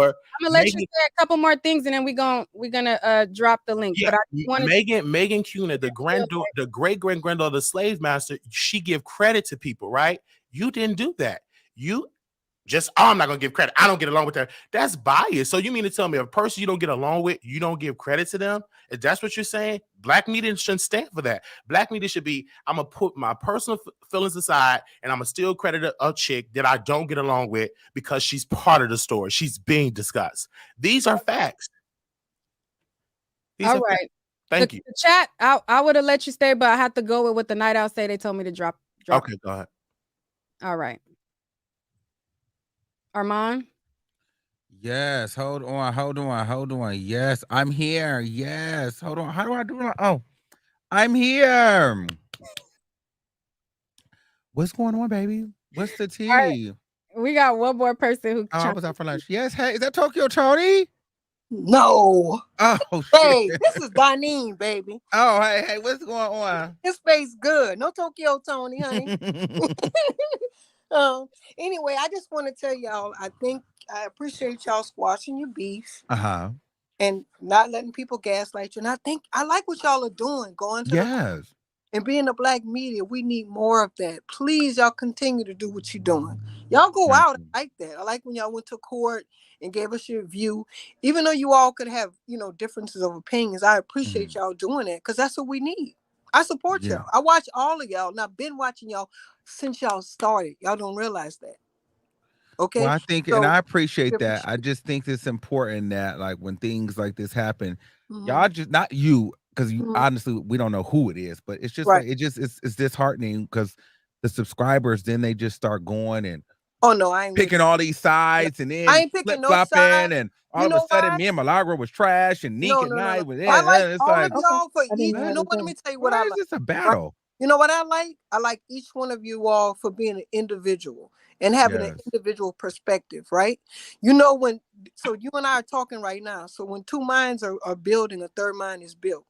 I'm gonna let you say a couple more things and then we're gonna drop the link. Yeah, but Megan Cunin, the great-great-granddaughter of the slave master, she give credit to people, right? You didn't do that. You I'm not gonna give credit. I don't get along with her. That's bias. So you mean to tell me a person you don't get along with, you don't give credit to them? If that's what you're saying, black media shouldn't stand for that. Black media should be, I'm gonna put my personal feelings aside and I'm gonna still credit a chick that I don't get along with because she's part of the story. She's being discussed. These are facts. All right. Thank you. The chat, I would have let you stay, but I have to go with what the night out say. They told me to drop. Okay, go ahead. All right. Armon? Yes, hold on. Yes, I'm here. Yes, hold on. How do I do it? Oh, I'm here. What's going on, baby? What's the tea? Right. We got one more person who. I was out for lunch. Yes, hey, is that Tokyo Tony? No. Oh, hey, this is Donine, baby. Oh, hey, what's going on? His face good. No Tokyo Tony, honey. Anyway, I just want to tell y'all, I appreciate y'all squashing your beef. And not letting people gaslight you. And I like what y'all are doing, going to And being a black media, we need more of that. Please, y'all continue to do what you're doing. Y'all go Thank out. you. I like that. I like when y'all went to court and gave us your view. Even though you all could have, differences of opinions, I appreciate y'all doing that because that's what we need. I support Yeah. y'all. I watch all of y'all. And I've been watching y'all since y'all started. Y'all don't realize that. Well, Okay? I think, and So I we appreciate that. I appreciate just think it's important that, like, when things like this happen, it. y'all just not you, because you Mhm. honestly we don't know who it is, but it's just Right. like it's disheartening because the subscribers then they just start going and Oh, no, I ain't with picking it. all these No, sides and I then ain't picking flip no flopping, sides. and all You of a know sudden why? me and Milagro was trash and Neek No, and no, no, Nye no. was I in. like It's all like, of Okay. y'all for I didn't each. know You that know was what? Let in. me tell you what why I is like. this a Right? battle? You know what I like? I like each one of you all for being an individual and having an Yes. individual perspective, right? So you and I are talking right now. So when two minds are building, a third mind is built.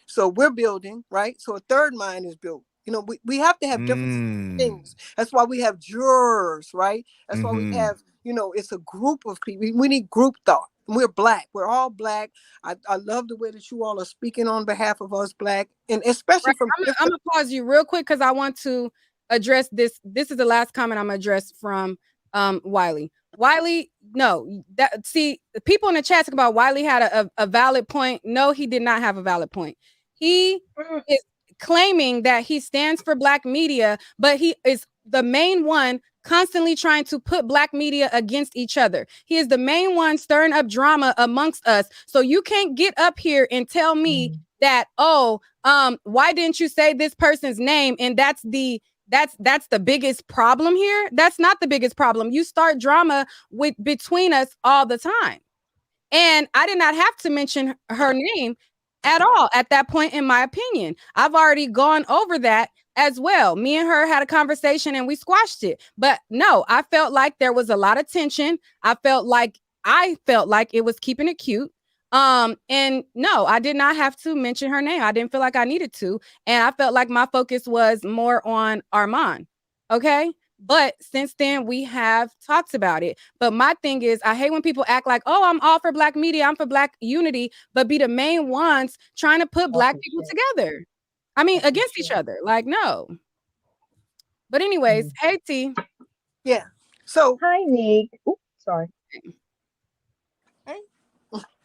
So we're building, right? So a third mind is built. We have to have different Mm. things. That's why we have jurors, right? That's why we Mm-hmm. have, it's a group of people. We need group thought. We're black. We're all black. I love the way that you all are speaking on behalf of us black, and especially Right. from I'm different. gonna pause you real quick because I want to address this. This is the last comment I'm gonna address from Wiley. Wiley, no, the people in the chat talk about Wiley had a valid point. No, he did not have a valid point. He is claiming that he stands for black media, but he is the main one constantly trying to put black media against each other. He is the main one stirring up drama amongst us. So you can't get up here and tell me that, why didn't you say this person's name? And that's the biggest problem here. That's not the biggest problem. You start drama between us all the time. And I did not have to mention her name at all at that point, in my opinion. I've already gone over that as well. Me and her had a conversation and we squashed it. But no, I felt like there was a lot of tension. I felt like it was keeping it cute. And no, I did not have to mention her name. I didn't feel like I needed to. And I felt like my focus was more on Armon. Okay. But since then, we have talked about it. But my thing is, I hate when people act like, oh, I'm all for black media, I'm for black unity, but be the main ones trying to put black people together. I mean, against each other. Like, no. But anyways, hey T. Yeah. So Hi, Nick. Oops, sorry. hey,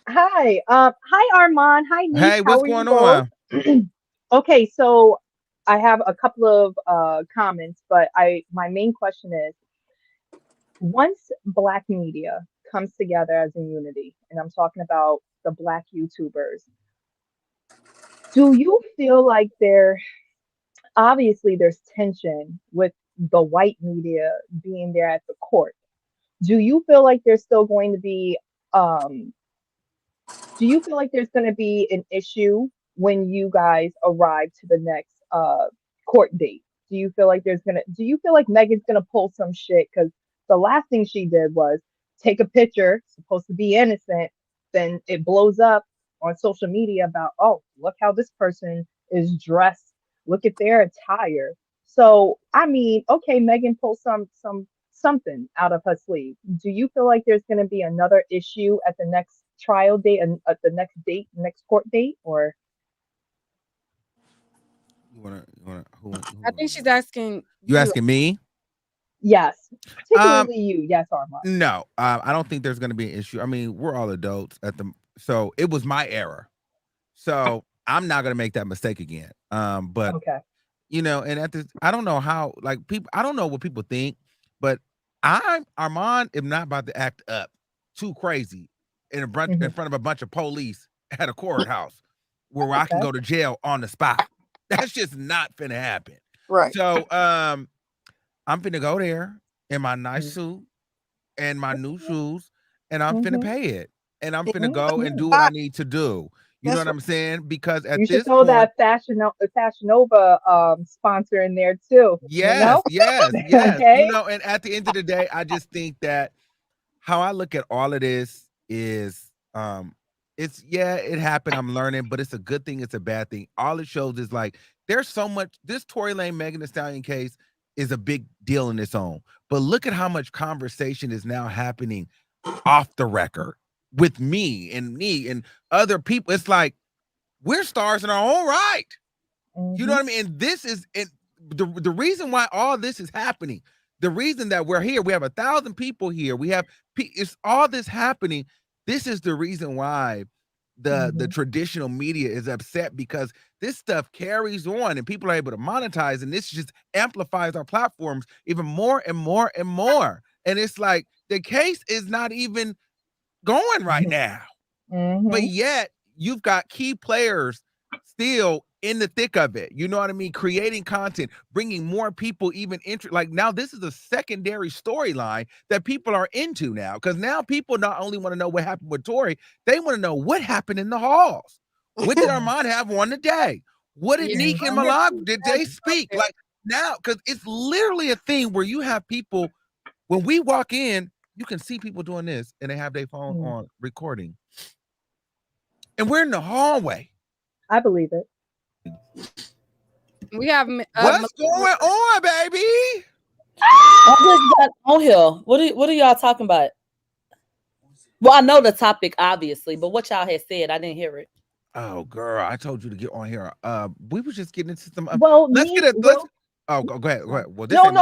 Hi. Hi, Armand. Hi, Nick. Hey, How what's are you going both? on? Okay, so I have a couple of comments, but my main question is, once Black media comes together as a unity, and I'm talking about the Black YouTubers, do you feel like obviously there's tension with the white media being there at the court? Do you feel like there's still going to be um do you feel like there's going to be an issue when you guys arrive to the next court date? Do you feel like Megan's going to pull some shit? Because the last thing she did was take a picture, supposed to be innocent, then it blows up on social media about, oh, look how this person is dressed, look at their attire. So I mean, okay, Megan pulled something out of her sleeve. Do you feel like there's going to be another issue at the next trial date and at the next court date, or Who I wanna think go? she's asking You you. asking me? yes, Um, particularly you? Yes, Armand. no, I don't think there's gonna be an issue. I mean, we're all adults so it was my error. So I'm not gonna make that mistake again. But Okay. and at this, I don't know how, like, people, I don't know what people think, but Armand am not about to act up too crazy in Hmm. front of a bunch of police at a courthouse where I can Okay. go to jail on the spot. That's just not finna happen. right. So I'm finna go there in my nice suit and my new shoes, and I'm finna Mm-hmm. pay it. And I'm And finna go and do what I I- need to do. You know that's what right. I'm saying? Because at You should this throw point, that Fashion Nova sponsor in there too. You yes, know. yes, yes. Okay. And at the end of the day, I just think that how I look at all of this is it's, yeah, it happened. I'm learning, but it's a good thing, it's a bad thing. All it shows is, like, there's so much. This Tory Lane Megan Thee Stallion case is a big deal in its own. But look at how much conversation is now happening off the record with me and other people. It's like we're stars in our own right. You know what I mean? And this is the reason why all this is happening. The reason that we're here, we have 1,000 people here. We have it's all this happening. This is the reason why the traditional media is upset, because this stuff carries on and people are able to monetize, and this just amplifies our platforms even more and more and more. And it's like the case is not even going right now. But yet you've got key players still in the thick of it. You know what I mean? Creating content, bringing more people even like now this is a secondary storyline that people are into now, because now people not only want to know what happened with Tory, they want to know what happened in the halls. What did Armon have on the day? What did Neek and Malak, did they speak? Like now, because it's literally a thing where you have people, when we walk in, you can see people doing this and they have their phone on recording. And we're in the hallway. I believe it. We have what's going on, baby? I just got on here. What are y'all talking about? Well, I know the topic obviously, but what y'all had said, I didn't hear it. Oh, girl, I told you to get on here. We were just getting into some. Well, let's get it. Oh, go ahead. Go ahead. Well, this no.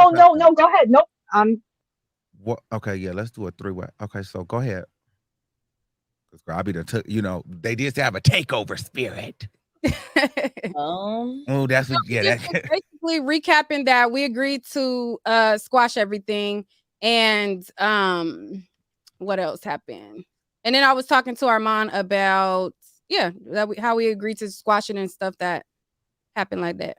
Go ahead. Nope. What? Okay, yeah. Let's do a 3-way. Okay, so go ahead. I'll be the. They did have a takeover spirit. Oh, that's what. Yeah, that's basically recapping that we agreed to squash everything, and what else happened? And then I was talking to Armon about how we agreed to squash it and stuff that happened like that.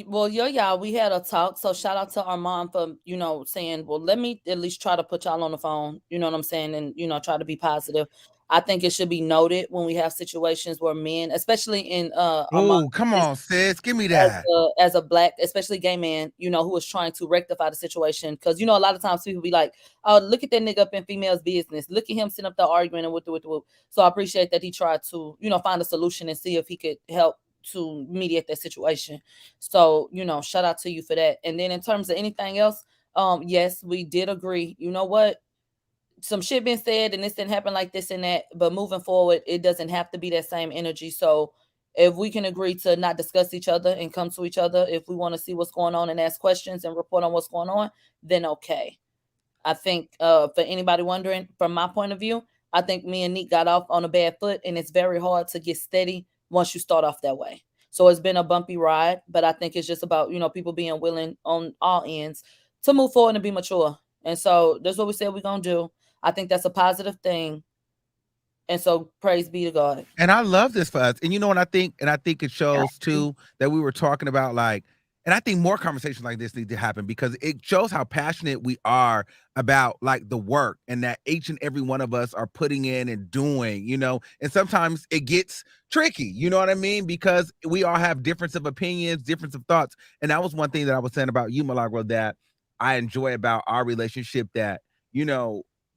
Well, y'all, we had a talk. So shout out to Armon for, saying, well, let me at least try to put y'all on the phone. You know what I'm saying? And, try to be positive. I think it should be noted when we have situations where men, especially in oh, come on, sis, give me that. As a Black, especially gay man, who is trying to rectify the situation. Because, a lot of times people be like, oh, look at that nigga up in females' business. Look at him sitting up there arguing and with the. So I appreciate that he tried to, find a solution and see if he could help to mediate that situation. So, shout out to you for that. And then in terms of anything else, yes, we did agree. You know what? Some shit been said and this didn't happen like this and that, but moving forward, it doesn't have to be that same energy. So if we can agree to not discuss each other and come to each other, if we want to see what's going on and ask questions and report on what's going on, then okay. I think for anybody wondering, from my point of view, I think me and Neek got off on a bad foot, and it's very hard to get steady once you start off that way. So it's been a bumpy ride, but I think it's just about, people being willing on all ends to move forward and be mature. And so that's what we said we're going to do. I think that's a positive thing. And so praise be to God. And I love this for us. And and I think it shows too that we were talking about, like, and I think more conversations like this need to happen, because it shows how passionate we are about, like, the work, and that each and every one of us are putting in and doing, and sometimes it gets tricky, you know what I mean? Because we all have difference of opinions, difference of thoughts. And that was one thing that I was saying about you, Milagro, that I enjoy about our relationship, that,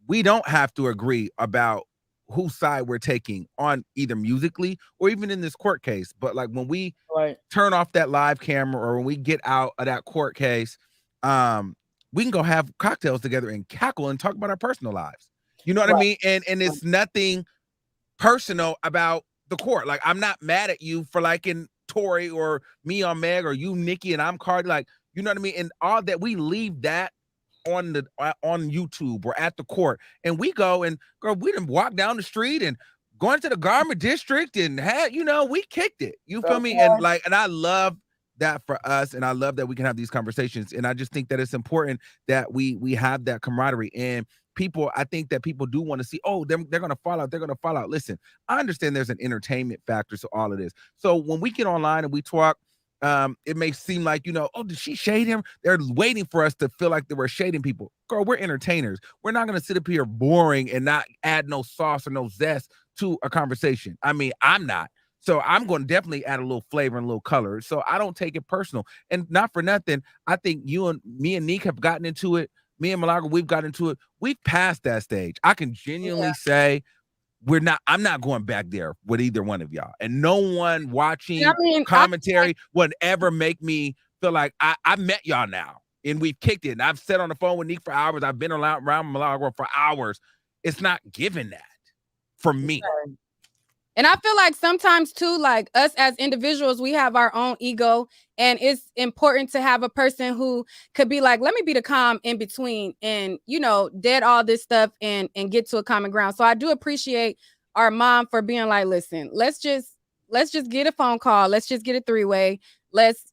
we don't have to agree about whose side we're taking on, either musically or even in this court case. But like when we turn off that live camera, or when we get out of that court case, we can go have cocktails together and cackle and talk about our personal lives. You know what I mean? And it's nothing personal about the court. Like, I'm not mad at you for liking Tory, or me on Meg, or you Nikki and I'm Cardi. Like, you know what I mean? And all that, we leave that on YouTube or at the court, and we go and, girl, we didn't walk down the street and going to the garment district and had, we kicked it. You feel me? And I love that for us, and I love that we can have these conversations. And I just think that it's important that we have that camaraderie. And people, I think that people do want to see, oh, they're gonna fall out. They're gonna fall out. Listen, I understand there's an entertainment factor to all of this. So when we get online and we talk, it may seem like, oh, did she shade him? They're waiting for us to feel like they were shading people. Girl, we're entertainers. We're not going to sit up here boring and not add no sauce or no zest to a conversation. I mean, I'm not. So I'm going to definitely add a little flavor and a little color. So I don't take it personal. And not for nothing, I think me and Neek have gotten into it. Me and Milagro, we've gotten into it. We've passed that stage. I can genuinely say, I'm not going back there with either one of y'all, and no one watching commentary would ever make me feel like I met y'all now and we've kicked it. And I've sat on the phone with Neek for hours. I've been around Milagro for hours. It's not given that for me. And I feel like sometimes too, like us as individuals, we have our own ego, and it's important to have a person who could be like, let me be the calm in between and, dead all this stuff and get to a common ground. So I do appreciate our mom for being like, listen, let's just get a phone call. Let's just get a three-way. Let's,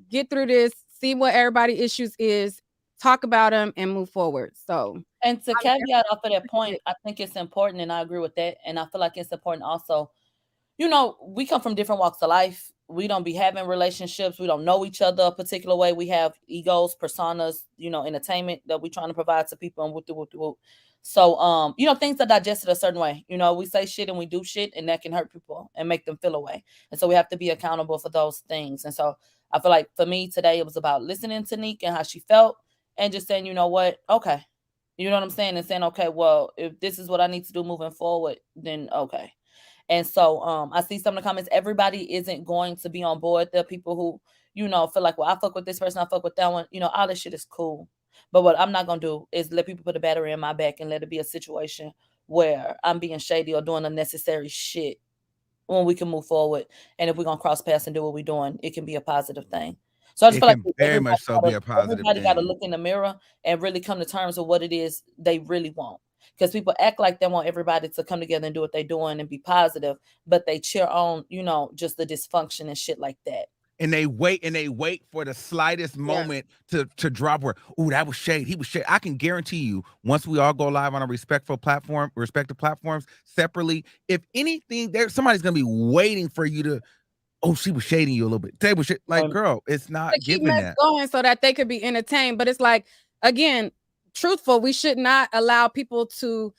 get through this, see what everybody issues is, talk about them and move forward. So And to I caveat off of that point, appreciate I think it's important, and I agree with that. And I feel like it's important also. We come from different walks of life. We don't be having relationships. We don't know each other a particular way. We have egos, personas, entertainment that we trying to provide to people and whoop. So, things are digested a certain way. We say shit and we do shit, and that can hurt people and make them feel away. And so we have to be accountable for those things. And so I feel like for me today, it was about listening to Nick and how she felt and just saying, you know what? Okay. You know what I'm saying? And saying, okay, well, if this is what I need to do moving forward, then okay. And so I see some of the comments. Everybody isn't going to be on board. There are people who, feel like, well, I fuck with this person, I fuck with that one. All this shit is cool. But what I'm not going to do is let people put a battery in my back and let it be a situation where I'm being shady or doing unnecessary shit when we can move forward. And if we're going to cross paths and do what we're doing, it can be a positive thing. So I just It feel like can very much so be a positive everybody got to thing. look in the mirror and really come to terms with what it is they really want. Because people act like they want everybody to come together and do what they're doing and be positive, but they cheer on, just the dysfunction and shit like that. And they wait for the slightest moment to drop where, oh, that was shade. He was shade. I can guarantee you, once we all go live on a respective platforms separately, if anything, somebody's gonna be waiting for you to, oh, she was shading you a little bit. They was like, girl, it's not to keep giving mess that. going so that they could be entertained. But it's like, again, truthful, we should not allow people to,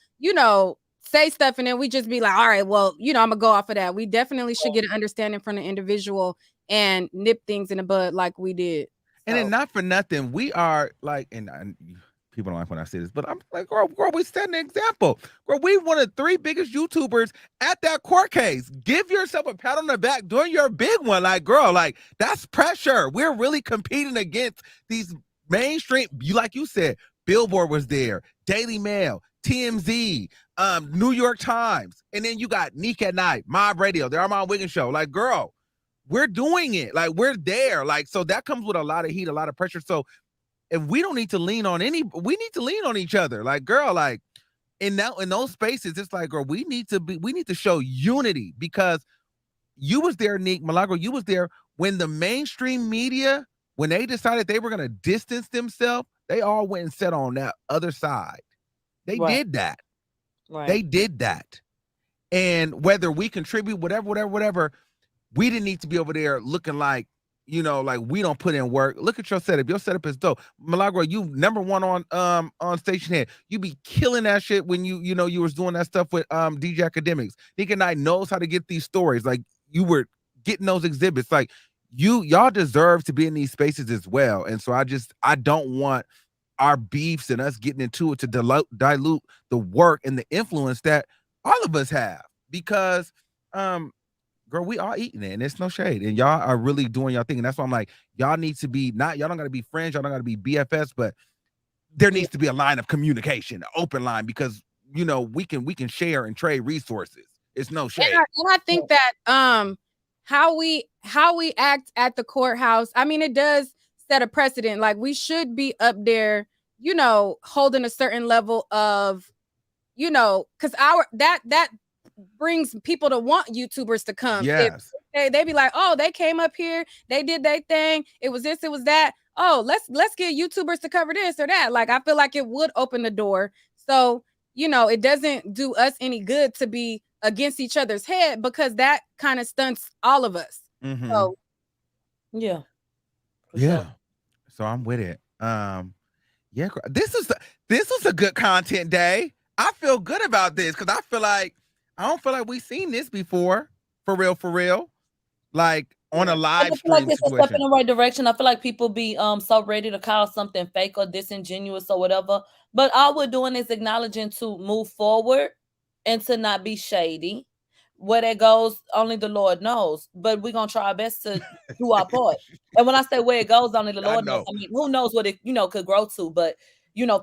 say stuff and then we just be like, all right, well, I'm gonna go off of that. We definitely should get an understanding from the individual and nip things in the bud like we did. And then not for nothing, we are like, and people don't like when I say this, but I'm like, girl, we set an example. Girl, we one of the 3 biggest YouTubers at that court case. Give yourself a pat on the back doing your big one. Like, girl, like that's pressure. We're really competing against these mainstream, like you said, Billboard was there, Daily Mail, TMZ, New York Times, and then you got Neek at Night, Mob Radio, the Armon Wiggins Show. Like, girl, we're doing it. Like, we're there. Like, so that comes with a lot of heat, a lot of pressure. So if we don't need to lean on we need to lean on each other. Like, girl, like in those spaces, it's like, girl, we need to show unity, because you was there, Nick Milagro, you was there when the mainstream media, when they decided they were going to distance themselves, they all went and sat on that other side. They did that. Right. They did that. And whether we contribute, whatever, we didn't need to be over there looking like, like we don't put in work. Look at your setup. Your setup is dope. Milagro, you #1 on Station Head. You be killing that shit when you was doing that stuff with DJ Academics. Nick and I knows how to get these stories. Like, you were getting those exhibits. Like, y'all deserve to be in these spaces as well. And so I don't want our beefs and us getting into it to dilute the work and the influence that all of us have, because girl, we are eating it, and it's no shade, and y'all are really doing y'all thing. And that's why I'm like, y'all need to be y'all don't gotta be friends, y'all don't gotta be BFS, but there needs to be a line of communication, an open line, because we can share and trade resources. It's no shade. And I think that how we act at the courthouse, I mean, it does set a precedent. Like, we should be up there, holding a certain level of, because that brings people to want YouTubers to come. Yes. They be like, oh, they came up here, they did their thing, it was this, it was that. Oh, let's get YouTubers to cover this or that. Like, I feel like it would open the door. So, it doesn't do us any good to be against each other's head, because that kind of stunts all of us. Mm-hmm. So yeah. Sure. So I'm with it. Yeah, this was a good content day. I feel good about this, because I don't feel like we've seen this before, for real. Like, on a live stream like it's situation. a step in the right direction. I feel like people be so ready to call something fake or disingenuous or whatever. But all we're doing is acknowledging to move forward and to not be shady. Where that goes, only the Lord knows. But we're gonna try our best to do our part. And when I say where it goes, only the Lord knows. I mean, who knows what it could grow to. But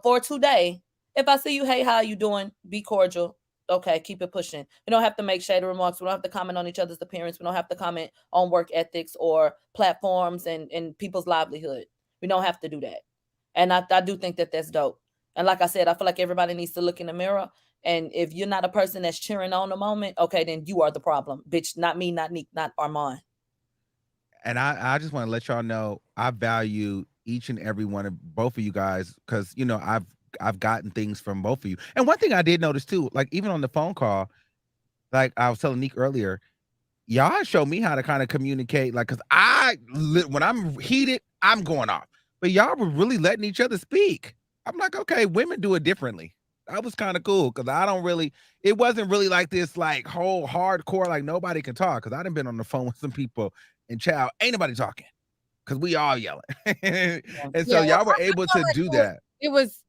for today, if I see you, hey, how you doing? Be cordial. okay, keep it pushing. We don't have to make shady remarks. We don't have to comment on each other's appearance. We don't have to comment on work ethics or platforms and people's livelihood. We don't have to do that. And I do think that that's dope. And like I said, I feel like everybody needs to look in the mirror. And if you're not a person that's cheering on the moment, okay, then you are the problem, bitch. Not me, not Nick, not Armon. And I just want to let y'all know I value each and every one of both of you guys, because you know I've gotten things from both of you. And one thing I did notice too, like even on the phone call, like I was telling Nick earlier, y'all show me how to kind of communicate. Like, cause when I'm heated, I'm going off, but y'all were really letting each other speak. I'm like, okay, women do it differently. That was kind of cool, because I don't really. It wasn't really like this, like whole hardcore, like nobody can talk. Because I done been on the phone with some people, and child, ain't nobody talking, because we all yelling. And so Yeah, y'all were able to do that. It was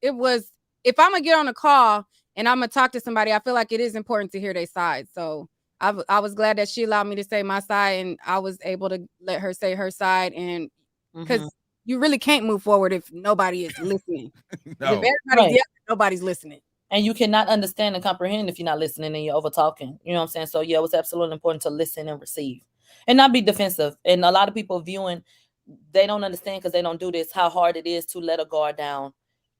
if I'm gonna get on a call and I'm gonna talk to somebody, I feel like it is important to hear their side. So I was glad that she allowed me to say my side, and I was able to let her say her side, and because you really can't move forward if nobody is listening. No. If everybody's yelling, nobody's listening. And you cannot understand and comprehend if you're not listening and you're over talking. You know what I'm saying? So yeah, it was absolutely important to listen and receive and not be defensive. And a lot of people viewing, they don't understand because they don't do this, how hard it is to let a guard down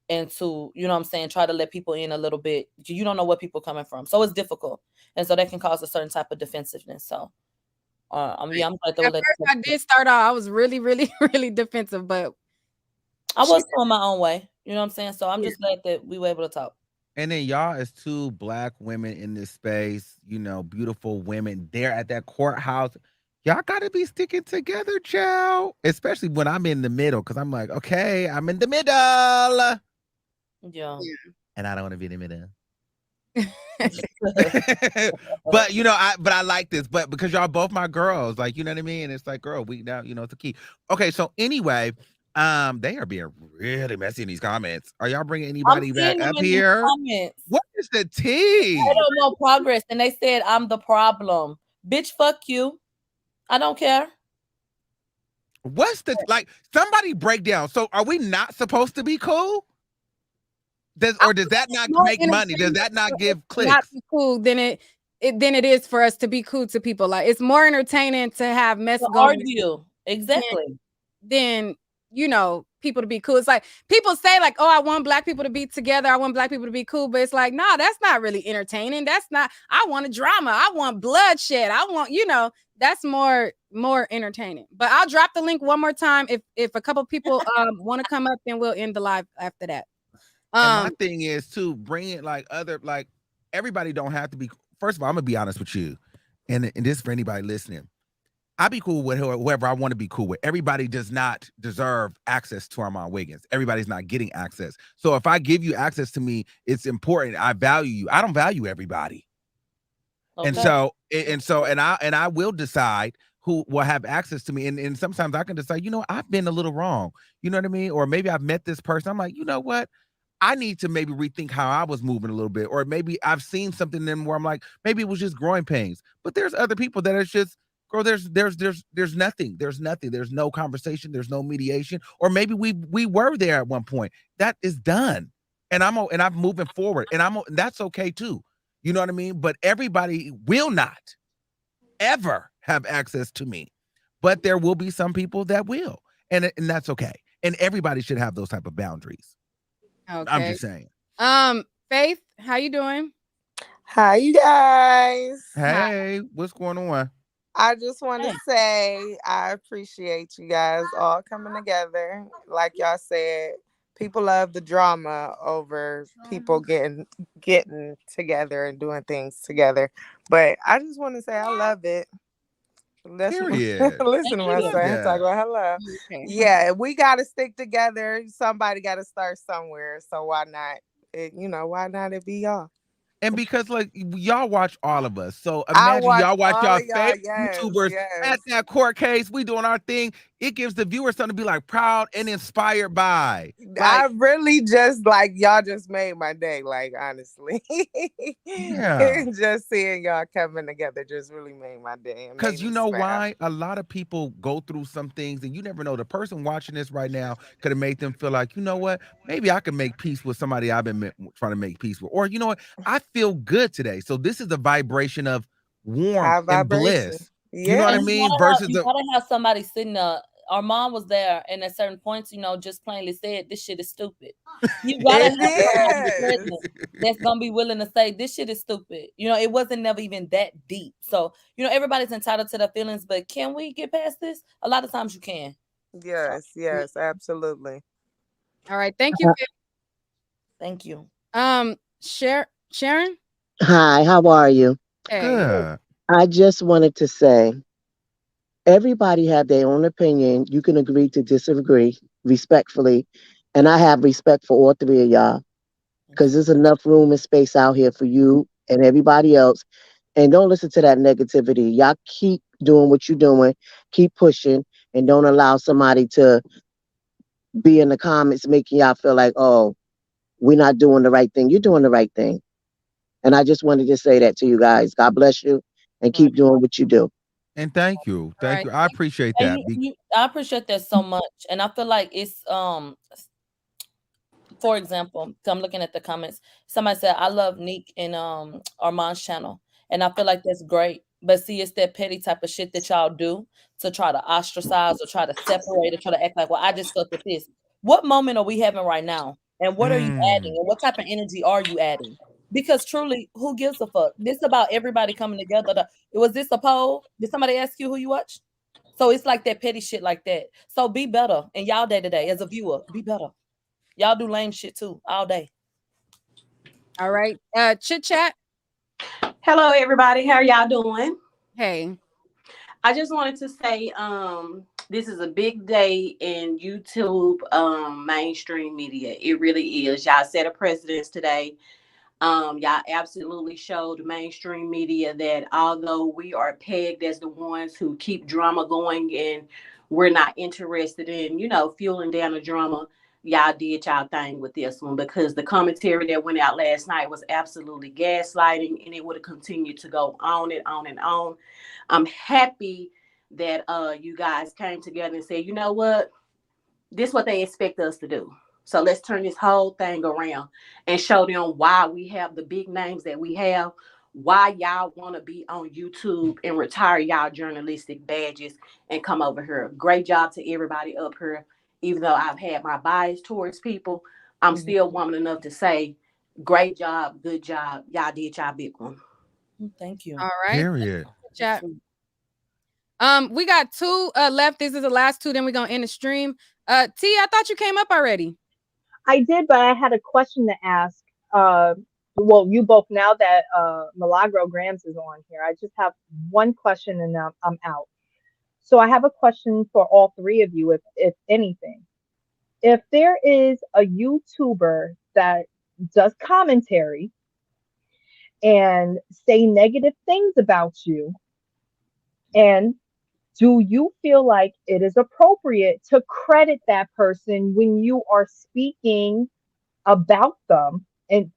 and to, you know what I'm saying, try to let people in a little bit. You don't know where people are coming from. So it's difficult. And so that can cause a certain type of defensiveness. So I'm glad that At first, I did start out, I was really, really, really defensive, but I was going my own way. You know what I'm saying? So I'm just glad that we were able to talk. And then y'all as two Black women in this space, you know, beautiful women there at that courthouse. Y'all gotta be sticking together, child. Especially when I'm in the middle, because I'm like, okay, I'm in the middle. Yeah. And I don't want to be in the middle. But you know, I like this, but because y'all both my girls, like, you know what I mean? It's like, girl, we now, you know, it's a key. Okay, so anyway, they are being really messy in these comments. Are y'all bringing anybody back up here? What is the tea? I don't know progress, and they said I'm the problem. Bitch, fuck you. I don't care. What's the, like, somebody break down. So are we not supposed to be cool? Does that not make money? Does that not give clicks? Not be cool, then it is for us to be cool to people. Like, it's more entertaining to have mess going. Argue. Exactly. Then you know, people to be cool. It's like people say, like, oh, I want Black people to be together. I want Black people to be cool. But it's like, nah, that's not really entertaining. That's not, I want a drama. I want bloodshed. I want, you know, that's more entertaining. But I'll drop the link one more time. If a couple people want to come up, then we'll end the live after that. And my thing is to bring it like other, like, everybody don't have to be. First of all, I'm gonna be honest with you, and this is for anybody listening. I be cool with whoever I want to be cool with. Everybody does not deserve access to Armon Wiggins. Everybody's not getting access. So if I give you access to me, it's important. I value you. I don't value everybody. Okay. And I will decide who will have access to me. And sometimes I can decide, you know, I've been a little wrong. You know what I mean? Or maybe I've met this person. I'm like, you know what? I need to maybe rethink how I was moving a little bit. Or maybe I've seen something in them where I'm like, maybe it was just growing pains. But there's other people that are just, girl, there's nothing. There's nothing. There's no conversation. There's no mediation. Or maybe we were there at one point. That is done. And I'm moving forward. And that's okay too. You know what I mean? But everybody will not ever have access to me. But there will be some people that will. And that's okay. And everybody should have those type of boundaries. Okay. I'm just saying. Faith, how you doing? Hi, you guys. Hey, what's going on? I just want to say I appreciate you guys all coming together. Like y'all said, people love the drama over people getting together and doing things together. But I just want to say I love it. Listen to my son talk about hello. Okay. Yeah, we got to stick together. Somebody got to start somewhere. So why not? Why not it be y'all? And because, like, y'all watch all of us. So imagine y'all watch y'all favorite YouTubers at that court case. We doing our thing. It gives the viewers something to be like proud and inspired by. Like, I really just like y'all just made my day, like, honestly. Yeah. Just seeing y'all coming together just really made my day. Because you know why? A lot of people go through some things and you never know. The person watching this right now could have made them feel like, you know what? Maybe I can make peace with somebody I've been trying to make peace with. Or, you know what? I feel good today. So this is a vibration of warmth High and vibration. bliss. Yeah. You know what I And mean? Versus you gotta have somebody sitting there. Our mom was there, and at certain points, just plainly said, "This shit is stupid." You gotta have somebody It is. present that's gonna be willing to say, "This shit is stupid." It wasn't never even that deep. So, everybody's entitled to their feelings, but can we get past this? A lot of times you can. Yes, yes, absolutely. All right. Thank you. Thank you. Sharon. Hi, how are you? Hey. good. I just wanted to say everybody have their own opinion. You can agree to disagree respectfully. And I have respect for all three of y'all because there's enough room and space out here for you and everybody else. And don't listen to that negativity. Y'all keep doing what you're doing, keep pushing, and don't allow somebody to be in the comments making y'all feel like, oh, we're not doing the right thing. You're doing the right thing. And I just wanted to say that to you guys. God bless you and Right. keep doing what you do. And thank you. All Thank right. you. I appreciate And that. I appreciate that so much, and I feel like it's for example, so I'm looking at the comments. Somebody said, "I love Neek and Armand's channel," and I feel like that's great. But see, it's that petty type of shit that y'all do to try to ostracize or try to separate or try to act like, "Well, I just felt with this." What moment are we having right now? And what are you adding? Mm. And what type of energy are you adding? Because truly, who gives a fuck? This about everybody coming together. Was this a poll? Did somebody ask you who you watch? So it's like that petty shit like that. So be better in y'all day to day as a viewer. Be better. Y'all do lame shit too all day. All right. Chit chat. Hello, everybody. How are y'all doing? Hey. I just wanted to say, this is a big day in YouTube, mainstream media. It really is. Y'all set a precedence today. Y'all absolutely showed mainstream media that although we are pegged as the ones who keep drama going and we're not interested in, fueling down the drama, y'all did y'all thing with this one because the commentary that went out last night was absolutely gaslighting and it would have continued to go on and on and on. I'm happy that you guys came together and said, you know what? This is what they expect us to do. So let's turn this whole thing around and show them why we have the big names that we have, why y'all want to be on YouTube and retire y'all journalistic badges and come over here. Great job to everybody up here. Even though I've had my bias towards people, I'm still woman enough to say, great job, good job. Y'all did y'all big one. Thank you. All right. Period. Chat. We got two left. This is the last two. Then we're gonna end the stream. T, I thought you came up already. I did, but I had a question to ask. Well, you both, now that Milagro Grams is on here, I just have one question and I'm out. So I have a question for all three of you, if anything. If there is a YouTuber that does commentary and say negative things about you, and do you feel like it is appropriate to credit that person when you are speaking about them,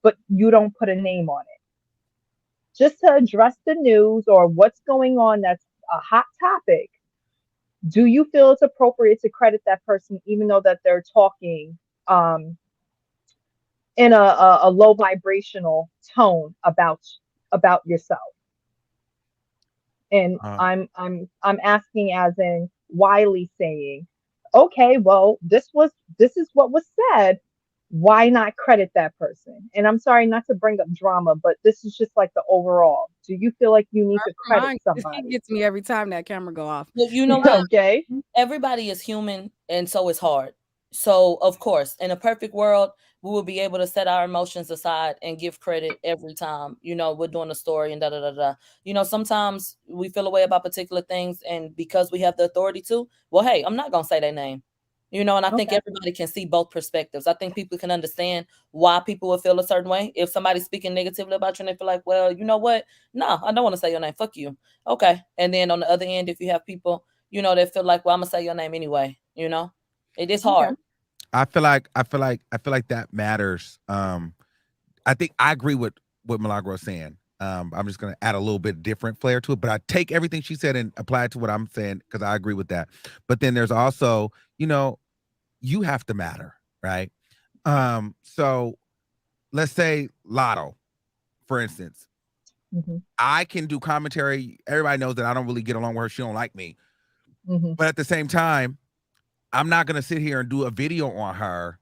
but you don't put a name on it? Just to address the news or what's going on that's a hot topic, do you feel it's appropriate to credit that person even though that they're talking in a low vibrational tone about yourself? And I'm asking as in Wiley saying, okay, well, this is what was said. Why not credit that person? And I'm sorry not to bring up drama, but this is just like the overall. Do you feel like you need to credit somebody? It gets me every time that camera go off. Well, you know what? Okay. Everybody is human, and so it's hard. So, of course, in a perfect world, we will be able to set our emotions aside and give credit every time, we're doing a story and da da da da. Sometimes we feel a way about particular things, and because we have the authority to, well, hey, I'm not going to say their name. And I think everybody can see both perspectives. I think people can understand why people would feel a certain way. If somebody's speaking negatively about you and they feel like, well, you know what? No, I don't want to say your name. Fuck you. Okay. And then on the other end, if you have people, that feel like, well, I'm gonna say your name anyway. It is hard. I feel like that matters. I think I agree with what Milagro is saying. I'm just gonna add a little bit different flair to it, but I take everything she said and apply it to what I'm saying because I agree with that. But then there's also, you have to matter, right? So let's say Lotto, for instance, Mm-hmm. I can do commentary. Everybody knows that I don't really get along with her. She don't like me. Mm-hmm. But at the same time, I'm not gonna sit here and do a video on her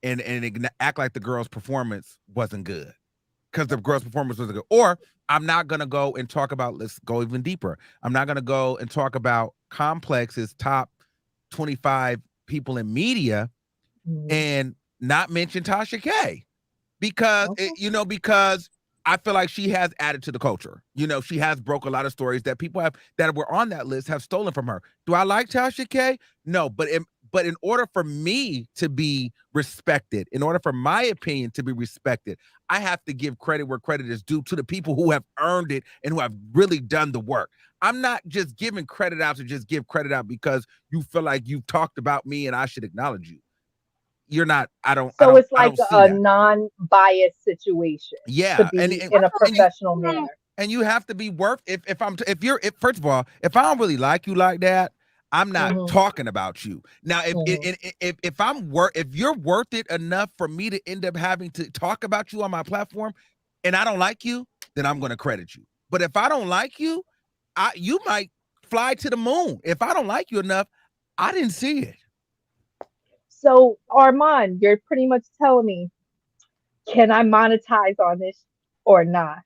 and act like the girl's performance wasn't good because the girl's performance wasn't good. Or I'm not gonna go and talk about. Let's go even deeper. I'm not gonna go and talk about Complex's top 25 people in media Mm-hmm. and not mention Tasha K because Okay. because I feel like she has added to the culture. She has broke a lot of stories that people that were on that list have stolen from her. Do I like Tasha K? No, but in order for me to be respected, in order for my opinion to be respected, I have to give credit where credit is due to the people who have earned it and who have really done the work. I'm not just giving credit out to just give credit out because you feel like you've talked about me and I should acknowledge you. You're not. So it's I like don't see a that. non-biased situation to Yeah, be in a professional manner. and you have to be worth if first of all, if I don't really like you like that, I'm not Mm-hmm. talking about you. Now, Mm-hmm. if you're worth it enough for me to end up having to talk about you on my platform, and I don't like you, then I'm going to credit you. But if I don't like you, you might fly to the moon. If I don't like you enough, I didn't see it. So Armon, you're pretty much telling me, can I monetize on this or not?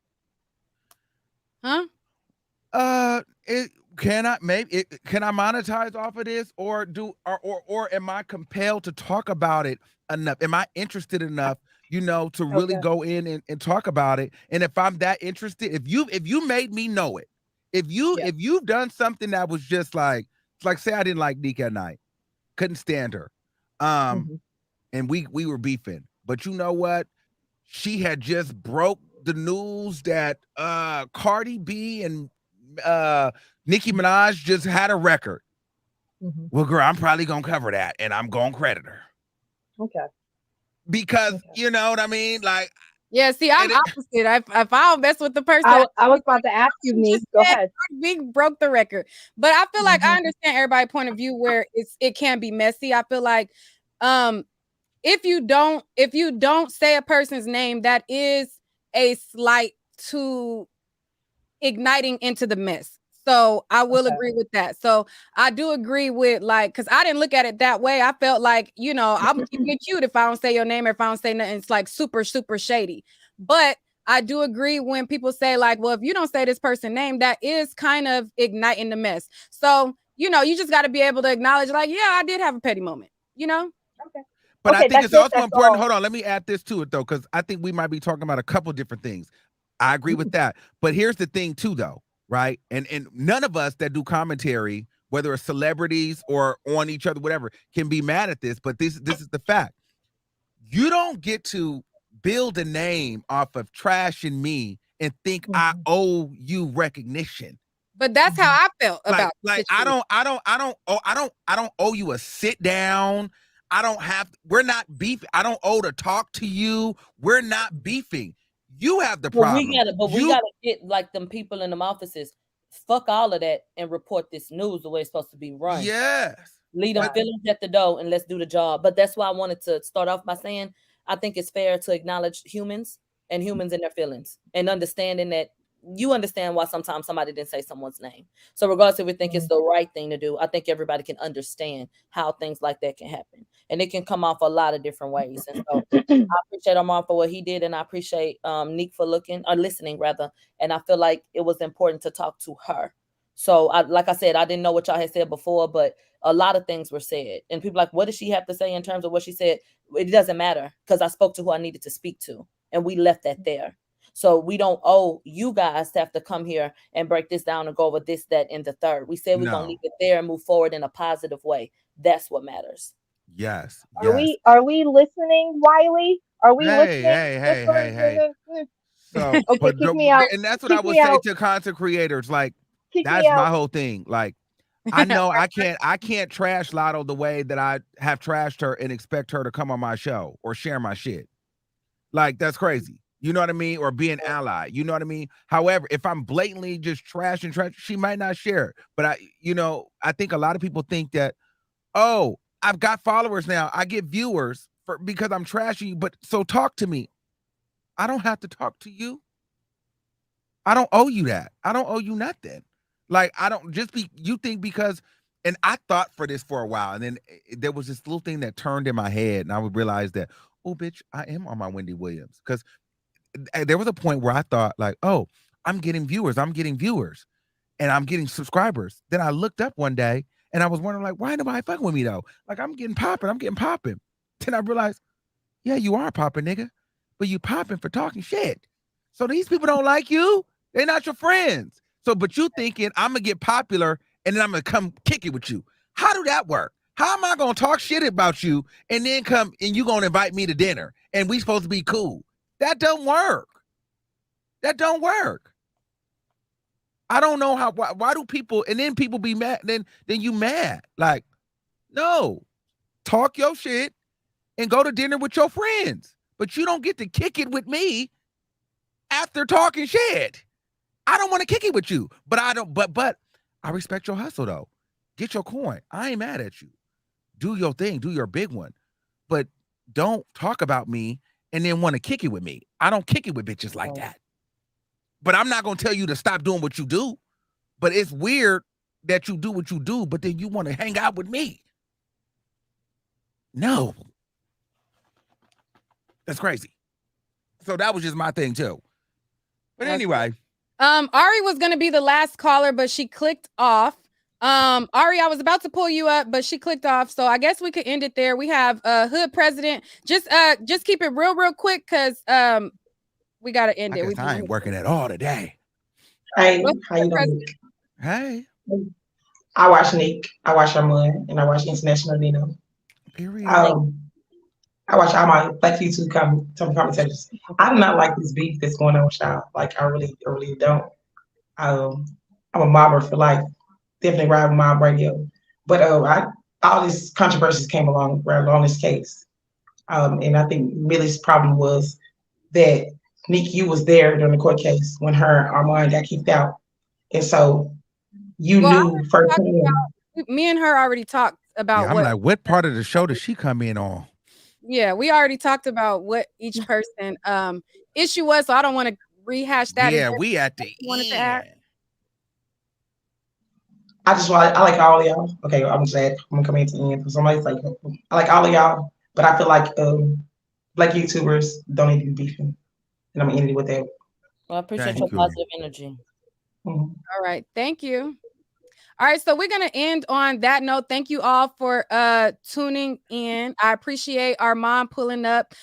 Huh? Can I monetize off of this, or am I compelled to talk about it enough? Am I interested enough, to really Okay. go in and talk about it? And if I'm that interested, if you made me know it, Yeah. if you've done something that was just like say I didn't like Nick at night, couldn't stand her, Mm-hmm. and we were beefing, but you know what? She had just broke the news that Cardi B and Nicki Minaj just had a record. Mm-hmm. Well, girl, I'm probably gonna cover that, and I'm gonna credit her Okay. because Okay. you know what I mean. Like, Yeah, see, I'm opposite. If I don't mess with the person, I was about to ask you, you Neek. just Go said ahead. we broke the record. But I feel like I Mm-hmm. understand everybody's point of view where it can be messy. I feel like if you don't say a person's name, that is a slight to igniting into the mess. So I will Okay. agree with that. So I do agree with because I didn't look at it that way. I felt like, I'm keeping it cute if I don't say your name or if I don't say nothing. It's like super, super shady. But I do agree when people say like, well, if you don't say this person's name, that is kind of igniting the mess. So, you just got to be able to acknowledge like, yeah, I did have a petty moment, Okay. but I Okay, think that's it's it. also That's important. all. Hold on, let me add this to it though, because I think we might be talking about a couple different things. I agree with that, but here's the thing too, though, right? And none of us that do commentary, whether it's celebrities or on each other, whatever, can be mad at this. But this is the fact: you don't get to build a name off of trashing me and think I Mm-hmm. owe you recognition. But that's how I felt about the Like situation. I don't owe you a sit down. We're not beefing. I don't owe to talk to you. We're not beefing. You have the But problem. we gotta get like them people in them offices. Fuck all of that and report this news the way it's supposed to be run. Yes. Leave them Got it. feelings at the door and let's do the job. But that's why I wanted to start off by saying I think it's fair to acknowledge humans and humans in their feelings and understanding that you understand why sometimes somebody didn't say someone's name. So regardless if we think it's the right thing to do, I think everybody can understand how things like that can happen. And it can come off a lot of different ways. And so I appreciate Armand for what he did, and I appreciate Neek for listening rather. And I feel like it was important to talk to her. So like I said, I didn't know what y'all had said before, but a lot of things were said. And people like, what does she have to say in terms of what she said? It doesn't matter because I spoke to who I needed to speak to. And we left that there. So we don't owe you guys to have to come here and break this down and go over this, that, and the third. We said we're going to leave it there and move forward in a positive way. That's what matters. Yes. Are we listening, Wiley? Are we listening? Hey. So, Okay, kick me out. and that's what I Kick would me say out. to content creators. Like, Kick me that's my out. whole thing. Like, I know I can't trash Lotto the way that I have trashed her and expect her to come on my show or share my shit. Like, that's crazy. You know what I mean? Or be an ally. You know what I mean? However, if I'm blatantly just trash, she might not share it. But I think a lot of people think that, oh, I've got followers now. I get viewers because I'm trashing you. But so talk to me. I don't have to talk to you. I don't owe you that. I don't owe you nothing. Like, I don't just be, you think because, and I thought for this for a while, and then there was this little thing that turned in my head, and I would realize that, oh, bitch, I am on my Wendy Williams. Because there was a point where I thought, like, oh, I'm getting viewers, and I'm getting subscribers. Then I looked up one day, and I was wondering, like, why nobody fucking with me, though? Like, I'm getting popping. Then I realized, yeah, you are popping, nigga, but you popping for talking shit. So these people don't like you. They're not your friends. So, but you thinking I'm gonna get popular and then I'm gonna come kick it with you. How do that work? How am I gonna talk shit about you and then come and you gonna invite me to dinner and we supposed to be cool? That don't work. That don't work. I don't know how. Why do people and then people be mad? Then you mad? Like, no, talk your shit and go to dinner with your friends. But you don't get to kick it with me after talking shit. I don't want to kick it with you, but I don't. But I respect your hustle though. Get your coin. I ain't mad at you. Do your thing. Do your big one. But don't talk about me and then want to kick it with me. I don't kick it with bitches like that. But I'm not gonna tell you to stop doing what you do. But it's weird that you do what you do, but then you want to hang out with me. No, that's crazy. So that was just my thing too. But anyway. Ari was gonna be the last caller, but she clicked off. Ari, I was about to pull you up, but she clicked off. So I guess we could end it there. We have Hood President. Just keep it real quick because we gotta end it. I ain't working at all today. Hey, how you doing? Hey. I watch Nick, I watch Armon, and I watch International Nino. Period. I watch all my Black YouTube commentators. I do not like this beef that's going on with y'all. Like, I really don't. I'm a mobber for life. Definitely ride with mob radio. But all these controversies came along this case. And I think Millie's problem was that Nick, you was there during the court case when her Armon got kicked out. And so you knew firsthand. Me and her already talked about what part of the show does she come in on? Yeah, we already talked about what each person issue was, so I don't want to rehash that. Yeah, we at the end. I like all of y'all. Okay, I'm glad I'm coming to the end because somebody's like, I like all of y'all, but I feel like Black YouTubers don't need to be beefing, and I'm gonna end it with that. Well, I appreciate your positive energy. Mm-hmm. All right, thank you. All right, so we're gonna end on that note. Thank you all for tuning in. I appreciate our mom pulling up,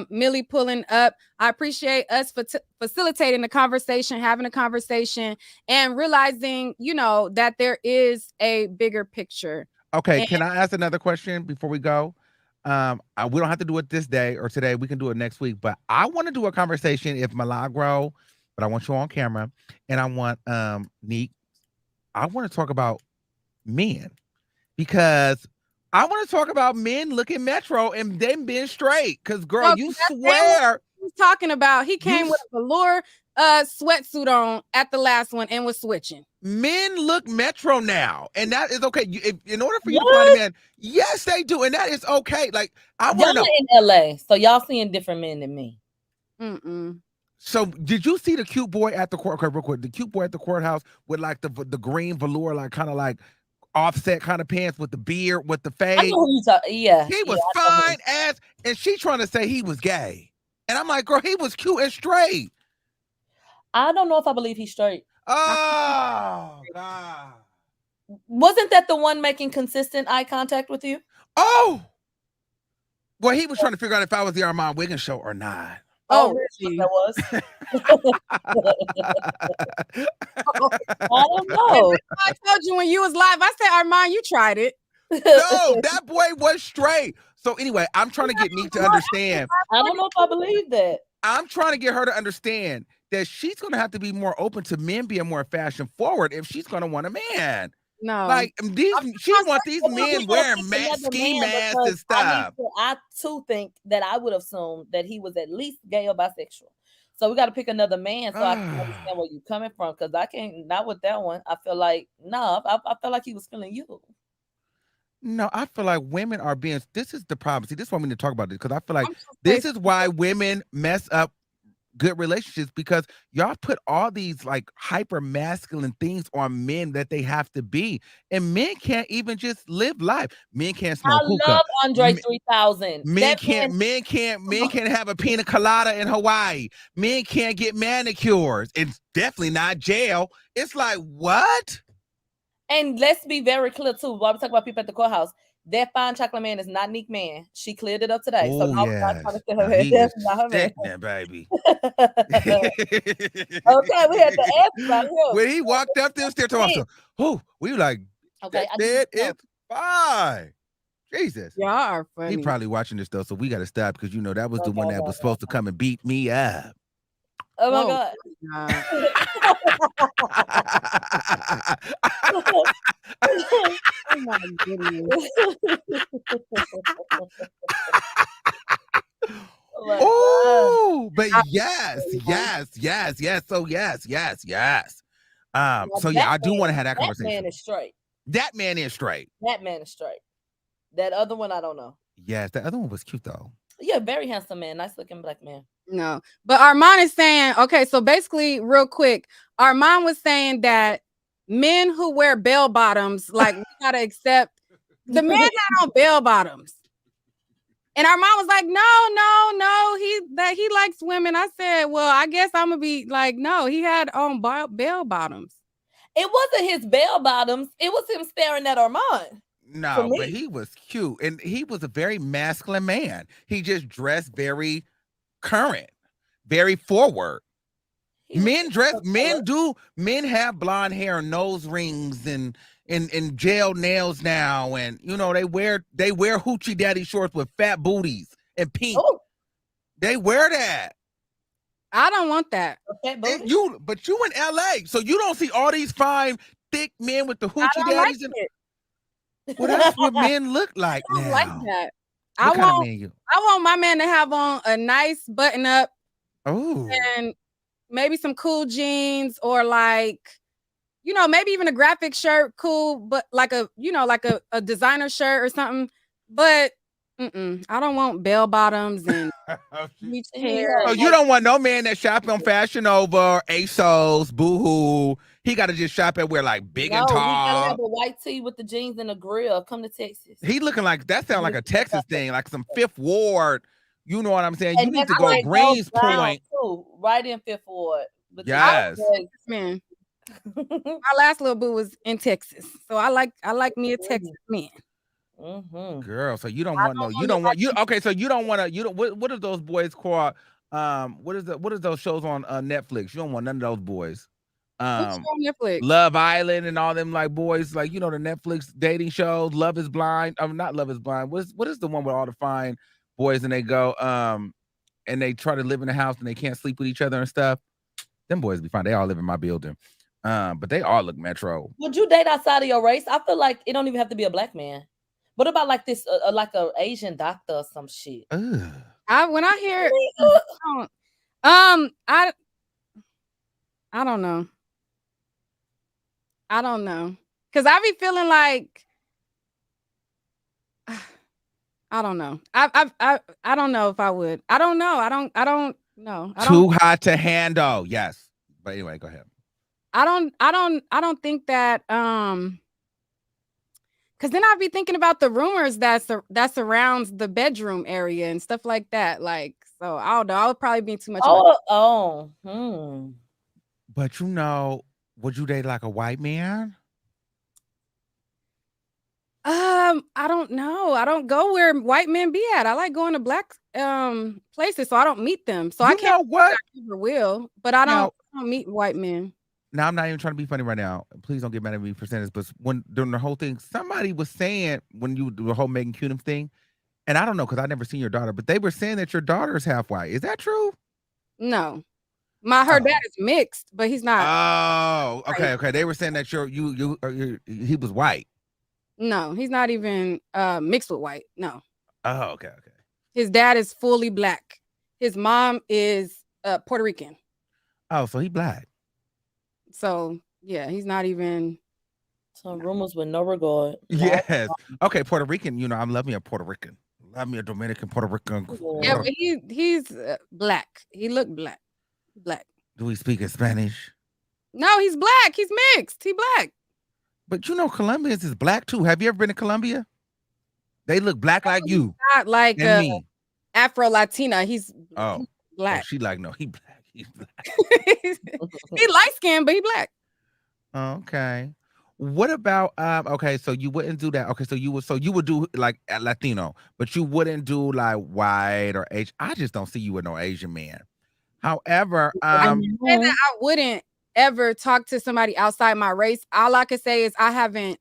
Millie pulling up. I appreciate us for facilitating the conversation, having a conversation, and realizing, that there is a bigger picture. Okay, can I ask another question before we go? We don't have to do it this day or today. We can do it next week. But I want to do a conversation if Milagro, but I want you on camera, and I want Neek. I want to talk about men because I want to talk about men looking Metro and them being straight. Because, girl, you swear. He's talking about he came with a velour sweatsuit on at the last one and was switching. Men look Metro now, and that is okay. In order for you to find a man, yes, they do, and that is okay. Like, I want to know. Y'all in LA, so y'all seeing different men than me. So did you see the cute boy at the court? Okay, real quick. The cute boy at the courthouse with like the green velour, like kind of like offset kind of pants with the beard, with the fade. I know who you talk. Yeah, he was fine as, and she trying to say he was gay, and I'm like, girl, he was cute and straight. I don't know if I believe he's straight. Oh God! Wasn't that the one making consistent eye contact with you? Oh, well, he was trying to figure out if I was the Armon Wiggins show or not. Oh, really? That was. I don't know. I told you when you was live. I said, Armon, you tried it. No, that boy was straight. So anyway, I'm trying to get Neek to understand. I don't know if I believe that. I'm trying to get her to understand that she's going to have to be more open to men being more fashion forward if she's going to want a man. No, like she wants these men wearing ski masks and stuff. I too think that I would assume that he was at least gay or bisexual. So we got to pick another man so I can understand where you're coming from. Because I can't, not with that one. I feel like I feel like he was feeling you. No, I feel like women are being. This is the problem. See, this is why we need to talk about this because I feel like this is why women mess up good relationships because y'all put all these like hyper masculine things on men that they have to be, and men can't even just live life. Men can't I smoke hookah. love Andre 3000. Men That can't man, men can't have a pina colada in Hawaii. Men can't get manicures. It's definitely not jail. It's like, what? and let's be very clear too. While we talk about people at the courthouse, that fine chocolate man is not Nick Man. She cleared it up today. So Oh no, we're not trying yes. to kill Now, her man. he That's is not her man. sickening, baby. Okay, we had to ask about him. When he walked up there, still talking about, oh, we were like, Okay, I that didn't know. it's fine. Jesus. Y'all are He funny. probably watching this though, so we got to stop because you know that was the Okay, one that was supposed to come and beat me up. Oh my Whoa. God. Oh my goodness. Oh my God. Oh, but yes. So yes. Now So yeah, that I do want to have that man conversation. is straight. That man is straight. That man is straight. That other one, I don't know. Yes, the other one was cute though. Yeah, very handsome man, nice looking black man. No, but Armon is saying, okay, so basically, real quick, Armon was saying that men who wear bell bottoms, like, we gotta accept the man had on bell bottoms. And Armon was like, no, he likes women. I said, well, I guess I'm gonna be like, no, he had on bell bottoms. It wasn't his bell bottoms, it was him staring at Armon. No, but he was cute and he was a very masculine man. He just dressed very current, very forward. Men have blonde hair and nose rings and gel nails now, and you know they wear hoochie daddy shorts with fat booties and pink. Oh. They wear that. I don't want that. But you in LA, so you don't see all these fine thick men with the hoochie daddies. Well, that's what men look like I don't now. like that. What kind of man you? I want my man to have on a nice button up. Oh. And maybe some cool jeans or like, you know, maybe even a graphic shirt, cool, but like a designer shirt or something. But I don't want bell bottoms and bleached hair. Oh, you don't want no man that shop on Fashion Nova, ASOS, Boohoo. He got to just shop at where like big and He gotta tall. have a white tee with the jeans and a grill. Come to Texas. He looking like that sound like a Texas thing, like some Fifth Ward. You know what I'm saying? And you need that's to go where it goes Greens down, Point. too, right in Fifth Ward. But Yes. Man. My last little boo was in Texas. So I like me a Texas man. Girl, so you don't want okay, so you don't want to, what are those boys called? What is those shows on Netflix? You don't want none of those boys. Netflix? Love Island and all them like boys, like the Netflix dating shows, Love is Blind. Not Love is Blind. What is the one with all the fine boys and they go and they try to live in a house and they can't sleep with each other and stuff? Them boys be fine. They all live in my building. But they all look metro. Would you date outside of your race? I feel like it don't even have to be a black man. What about like this, like a Asian doctor or some shit? When I hear, I don't know. I don't know, cause I be feeling like I don't know. I don't know if I would. I don't know. I don't know. Too hot to handle. Yes, but anyway, go ahead. I don't think that because then I'd be thinking about the rumors that surrounds the bedroom area and stuff like that. Like, so I don't know. I would probably be too much. But would you date like a white man? I don't know. I don't go where white men be at. I like going to black places, so I don't meet them. So I can't. What? I never will, but I don't meet white men. Now, I'm not even trying to be funny right now. Please don't get mad at me for saying this, but during the whole thing, somebody was saying when you do the whole Megan Cunim thing, and I don't know because I never seen your daughter, but they were saying that your daughter is half white. Is that true? No, her dad is mixed, but he's not. Oh, okay. They were saying that he was white. No, he's not even mixed with white. No. Oh, okay. His dad is fully black. His mom is Puerto Rican. Oh, so he black. So yeah, he's not even. Some rumors with no regard. Yes. Okay, Puerto Rican. I love me a Puerto Rican. Love me a Dominican Puerto Rican. Yeah, but he's black. He looked black. Black. Do he speak in Spanish? No, he's black. He's mixed. He black. But you know, Colombians is black too. Have you ever been to Colombia? They look black like you Not like and me. Afro Latina. He's Oh, black. she like, no, he black. He's black. He light skinned, but he black. Okay. What about okay, so you wouldn't do that. Okay, so you would do like a Latino, but you wouldn't do like white or Asian. I just don't see you with no Asian man. However, I can say that I wouldn't ever talk to somebody outside my race. All I could say is I haven't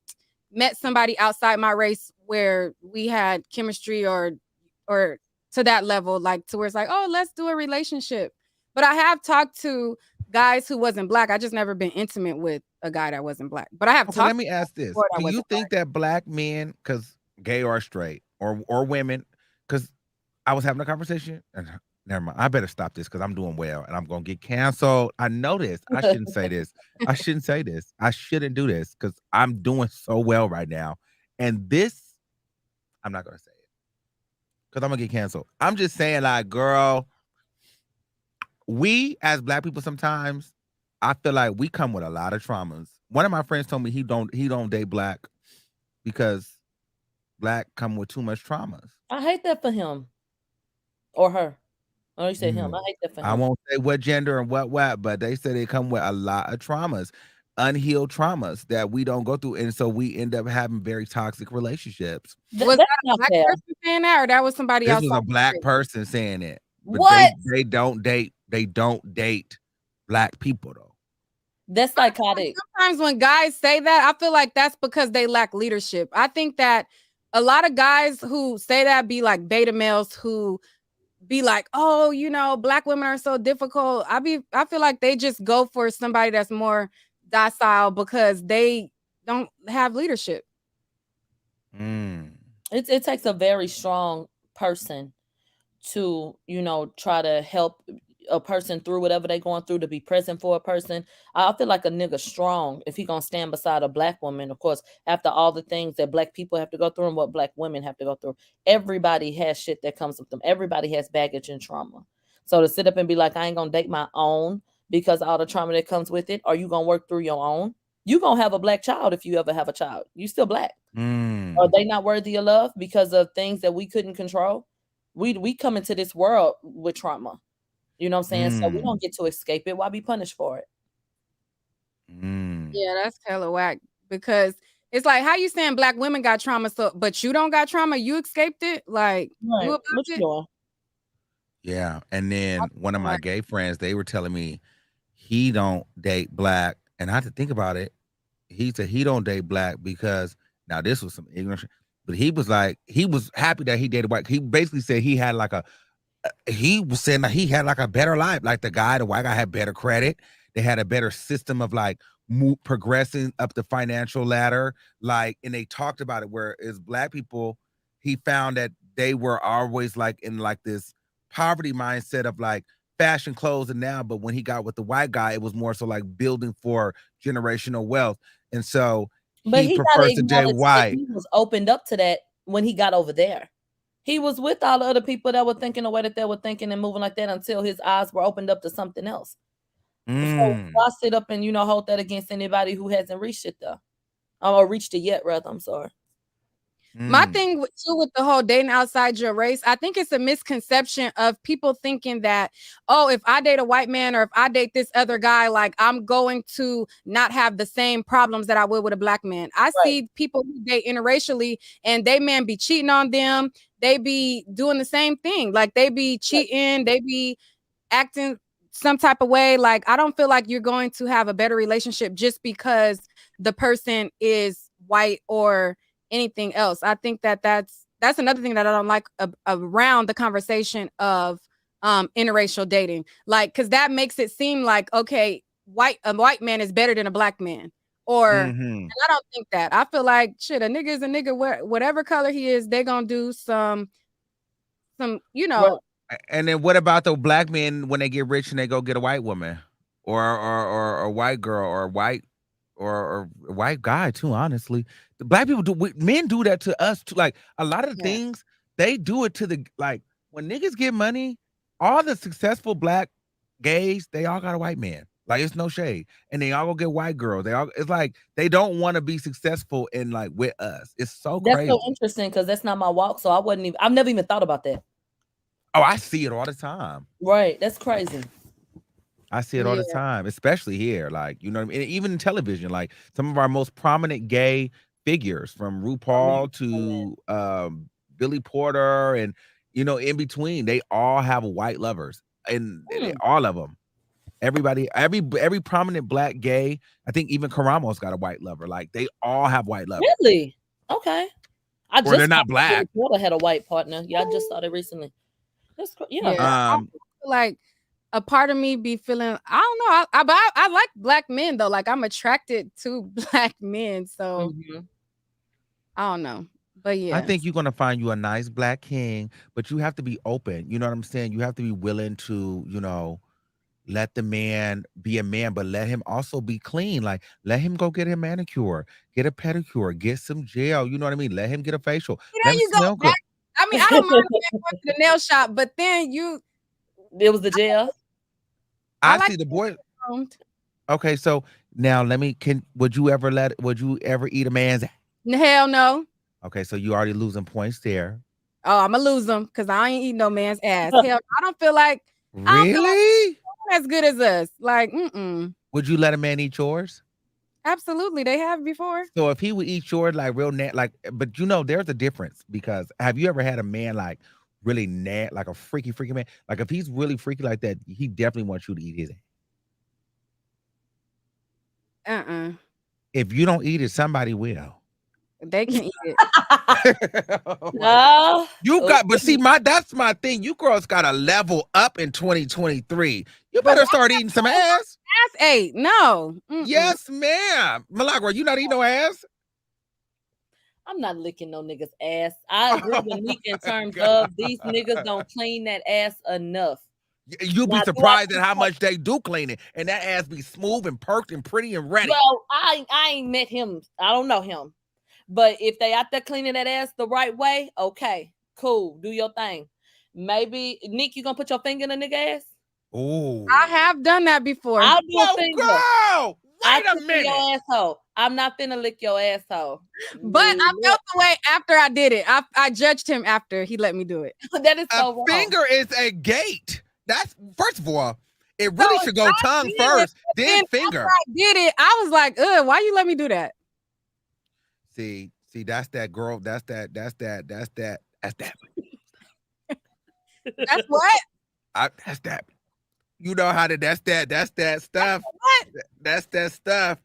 met somebody outside my race where we had chemistry or to that level, like to where it's like, oh, let's do a relationship. But I have talked to guys who wasn't black. I just never been intimate with a guy that wasn't black. But I have okay, talked. let me ask this. Do you think that black men, because gay or straight, or women, because I was having a conversation, and never mind, I better stop this because I'm doing well and I'm gonna get canceled. I know this. I shouldn't say this. I shouldn't say this. I shouldn't do this because I'm doing so well right now. And this, I'm not gonna say it because I'm gonna get canceled. I'm just saying, like, girl, we as black people sometimes, I feel like we come with a lot of traumas. One of my friends told me he don't date black because black come with too much traumas. I hate that for him or her. Oh, you said him. I hate that for him. I won't say what gender and what, but they say they come with a lot of traumas, unhealed traumas that we don't go through, and so we end up having very toxic relationships. Was that a black person saying that, or that was somebody else? This was a black person saying it. But what? They don't date. They don't date black people though. That's psychotic. Sometimes when guys say that, I feel like that's because they lack leadership. I think that a lot of guys who say that be like beta males who be like, oh, you know, black women are so difficult. I feel like they just go for somebody that's more docile because they don't have leadership. It takes a very strong person to, you know, try to help a person through whatever they're going through, to be present for a person. I feel like a nigga strong if he gonna stand beside a black woman. Of course, after all the things that black people have to go through and what black women have to go through, everybody has shit that comes with them. Everybody has baggage and trauma. So to sit up and be like, I ain't gonna date my own because all the trauma that comes with it, are you gonna work through your own? You gonna have a black child if you ever have a child. You still black. Are they not worthy of love because of things that we couldn't control? We come into this world with trauma. You know what I'm saying? So we don't get to escape it. Why be punished for it? Yeah, that's hella whack. Because it's like, how you saying black women got trauma, so but you don't got trauma? You escaped it? Like, you about it? Yeah. And then one of my gay friends, they were telling me he don't date black. And I had to think about it. He said he don't date black because now this was some ignorance, but he was like, he was happy that he dated white. He basically said he had like he was saying that he had like a better life. Like the white guy had better credit. They had a better system of like progressing up the financial ladder. Like, and they talked about it, where as black people, he found that they were always like in like this poverty mindset of like fashion clothes and now, but when he got with the white guy, it was more so like building for generational wealth. And so he prefers to date white. He was opened up to that when he got over there. He was with all the other people that were thinking the way that they were thinking and moving like that until his eyes were opened up to something else. So I sit up and, you know, hold that against anybody who hasn't reached it though. Or reached it yet, rather. I'm sorry. My thing with the whole dating outside your race, I think it's a misconception of people thinking that, oh, if I date a white man or if I date this other guy, like I'm going to not have the same problems that I would with a black man. I see people who date interracially and they man be cheating on them. They be doing the same thing. Like they be cheating, they be acting some type of way. Like I don't feel like you're going to have a better relationship just because the person is white or anything else. I think that that's another thing that I don't like around the conversation of interracial dating. Like, because that makes it seem like, okay, a white man is better than a black man. Or and I don't think that. I feel like shit, a nigga is a nigga, whatever color he is, they gonna do some, you know. And then what about the black men when they get rich and they go get a white woman or a white girl or a white or a white guy too? Honestly, the black people men do that to us too. Like a lot of the things they do it to the, like when niggas get money, all the successful black gays, they all got a white man. Like it's no shade. And they all go get white girls. It's like they don't want to be successful in like with us. It's so That's crazy. so interesting because that's not my walk. So I've never even thought about that. Oh, I see it all the time. Right. That's crazy. I see it all the time, especially here. Like, you know what I mean? And even in television, like some of our most prominent gay figures from RuPaul to Billy Porter and in between, they all have white lovers. And all of them. Everybody, every prominent black gay, I think even Karamo's got a white lover. Like they all have white lovers. Really? Okay. Or they're not black. Billy Porter had a white partner. Yeah, I just saw that recently. That's I feel like a part of me be feeling, I don't know, I like black men though. Like I'm attracted to black men, so I don't know, but yeah, I think you're gonna find you a nice black king, but you have to be open. You know what I'm saying? You have to be willing to, let the man be a man, but let him also be clean. Like let him go get a manicure, get a pedicure, get some gel. You know what I mean? Let him get a facial. There you go. I mean, I don't mind going to the nail shop, but then it was the gel. I see the boy. Okay, so now would you ever eat a man's? Hell no. Okay, so you already losing points there. Oh, I'm gonna lose them because I ain't eating no man's ass. Hell, I don't feel like really as good as us. Like, Would you let a man eat yours? Absolutely, they have before. So if he would eat yours like real but there's a difference because have you ever had a man like really like a freaky man? Like if he's really freaky like that, he definitely wants you to eat his ass. If you don't eat it, somebody will. They can eat it. No. But see, that's my thing. You girls gotta level up in 2023. You better start eating some ass. Ass ate. No. Yes, ma'am. Milagro, you not eating no ass? I'm not licking no niggas' ass. I agree with Nick in terms of these niggas don't clean that ass enough. You'll be surprised at how much they do clean it, and that ass be smooth and perked and pretty and ready. Well, I ain't met him. I don't know him. But if they out there cleaning that ass the right way, okay, cool. Do your thing. Maybe, Nick, you gonna put your finger in a nigga ass? Oh, I have done that before. I'll do a finger. Girl, wait a minute. Your asshole. I'm not finna lick your asshole. But I felt the way after I did it. I judged him after he let me do it. That is so wrong. Finger is a gate. That's first of all, it really should go tongue first, then finger. After I did it, I was like, why you let me do that? See, that's that girl. That's that. That's what? That's that. You know how to. That's that stuff. What? That's that stuff.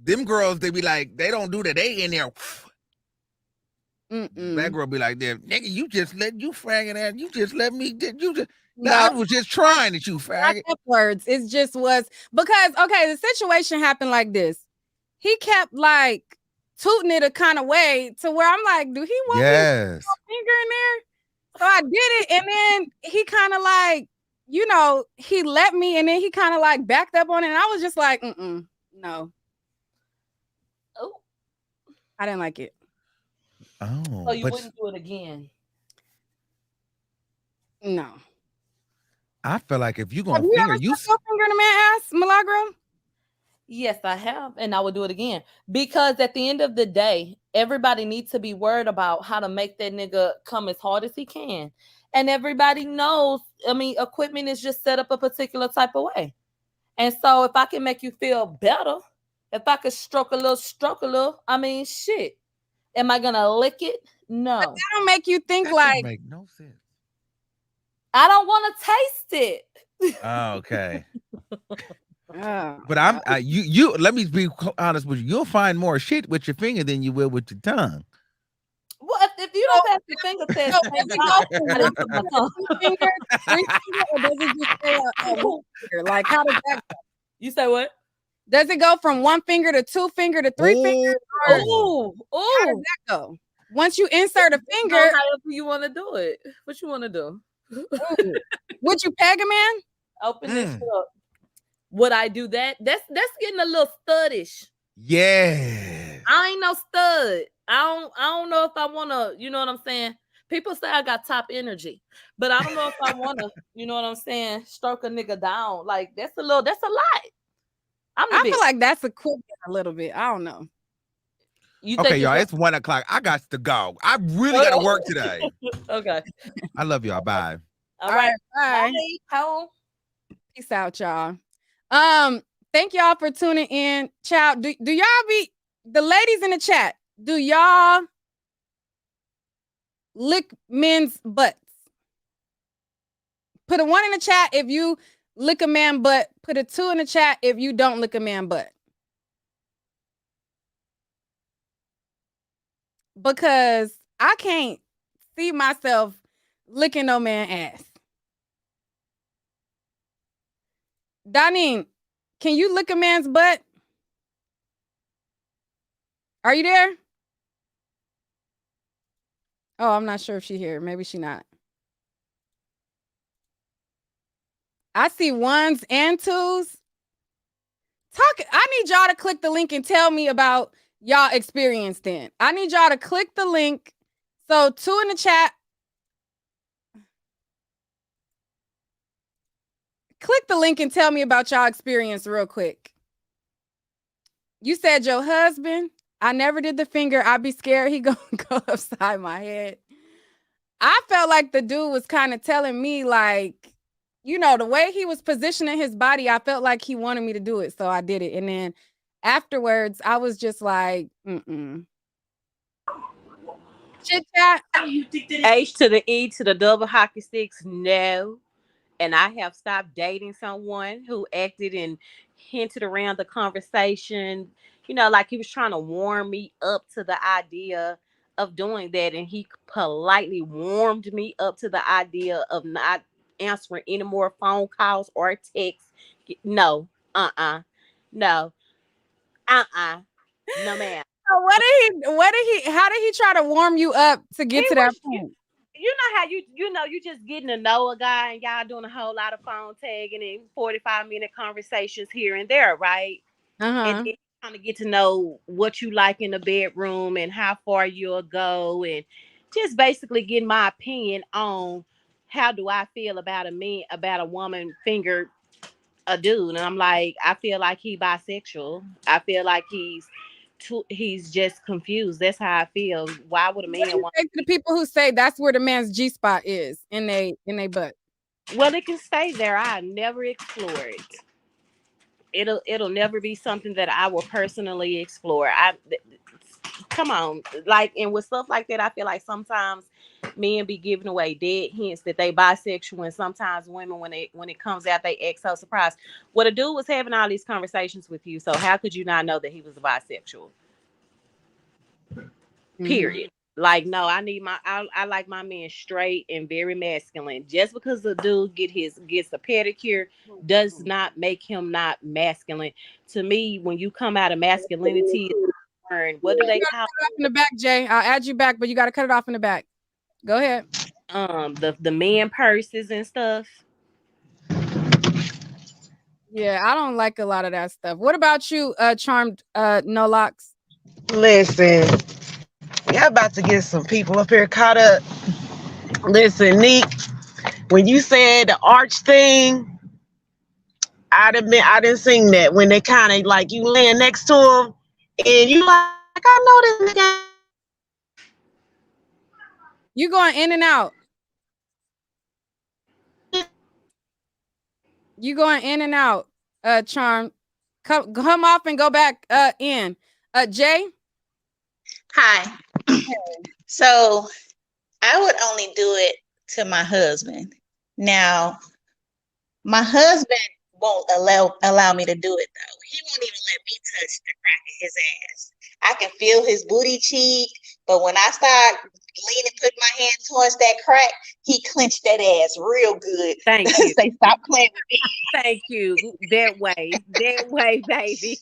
Them girls, they be like, they don't do that. They in there. That girl be like, nigga, you just let you fragging ass. You just let me. You just. No, I was just trying at you, faggot. Words. It just was because the situation happened like this. He kept like tooting it a kind of way to where I'm like, do he want me to put my finger in there? So I did it, and then he kind of like, he let me, and then he kind of like backed up on it, and I was just like, no. Oh, I didn't like it. Oh, so you wouldn't do it again? No. I feel like if you're gonna finger in a man's ass, Milagro? Yes, I have, and I would do it again because at the end of the day, everybody needs to be worried about how to make that nigga come as hard as he can, and everybody knows. I mean, equipment is just set up a particular type of way, and so if I can make you feel better, if I could stroke a little, I mean, shit. Am I gonna lick it? No. But that don't make you think that like. Make no sense. I don't want to taste it. Oh, okay. But you let me be honest with you. You'll find more shit with your finger than you will with your tongue. Well, if you don't pass the finger test, or does it just say one finger? Like, how does that go? You say what? Does it go from one finger to two finger to three fingers? How does that go? Once you insert a finger, however you want to do it. What you want to do? Would you peg a man? Open this up. Would I do that? That's getting a little studdish. Yeah. I ain't no stud. I don't know if I want to, you know what I'm saying? People say I got top energy, but I don't know if I want to, you know what I'm saying, stroke a nigga down. Like, that's a lot. I'm the I bitch. feel like that's equivalent a little bit. I don't know. You Okay, think y'all, it's 1:00. I got to go. I really got to work today. Okay. I love y'all. Bye. All right. Bye. Bye. Peace out, y'all. Thank y'all for tuning in. Child, do y'all be the ladies in the chat? Do y'all lick men's butts? Put a 1 in the chat if you lick a man butt. Put a 2 in the chat if you don't lick a man butt. Because I can't see myself licking no man ass. Donine, can you lick a man's butt? Are you there? Oh, I'm not sure if she's here. Maybe she not. I see 1s and 2s. I need y'all to click the link and tell me about y'all experience then. I need y'all to click the link. So 2 in the chat. Click the link and tell me about y'all experience real quick. You said your husband. I never did the finger. I'd be scared he gonna go upside my head. I felt like the dude was kind of telling me, like, you know, the way he was positioning his body, I felt like he wanted me to do it. So I did it. And then afterwards, I was just like, Chit chat. H to the E to the double hockey sticks, no. And I have stopped dating someone who acted and hinted around the conversation, you know, like he was trying to warm me up to the idea of doing that. And he politely warmed me up to the idea of not answering any more phone calls or texts. No, no, no, ma'am. So how did he try to warm you up to get to that point? You know how you just getting to know a guy and y'all doing a whole lot of phone tagging and 45-minute conversations here and there, right? And then kind of get to know what you like in the bedroom and how far you'll go, and just basically getting my opinion on how do I feel about a woman finger a dude. And I'm like, I feel like he bisexual. I feel like he's just confused. That's how I feel. Why would a man want to the people who say that's where the man's G spot is in they butt? Well, it can stay there. I never explore it. It'll never be something that I will personally explore. Come on, like, and with stuff like that, I feel like sometimes men be giving away dead hints that they bisexual, and sometimes women, when it comes out, they act so surprised. Well, a dude was having all these conversations with you, so how could you not know that he was a bisexual? Period. Like, no, I like my men straight and very masculine. Just because the dude gets a pedicure does not make him not masculine. To me, when you come out of masculinity, what do they call it? In the back, Jay. I'll add you back, but you got to cut it off in the back. Go ahead. The man purses and stuff. Yeah, I don't like a lot of that stuff. What about you, Charmed No Locks? Listen, y'all about to get some people up here caught up. Listen, Neek, when you said the arch thing, I didn't sing that when they kind of like you laying next to him and you like, I know this nigga. You going in and out. You going in and out, Charm. Come off and go back in. Jay? Hi. So I would only do it to my husband. Now, my husband won't allow me to do it though. He won't even let me touch the crack of his ass. I can feel his booty cheek, but when I start leaning, putting my hand towards that crack, he clenched that ass real good. Thank you. Say, stop playing with me. Thank you. That way, baby.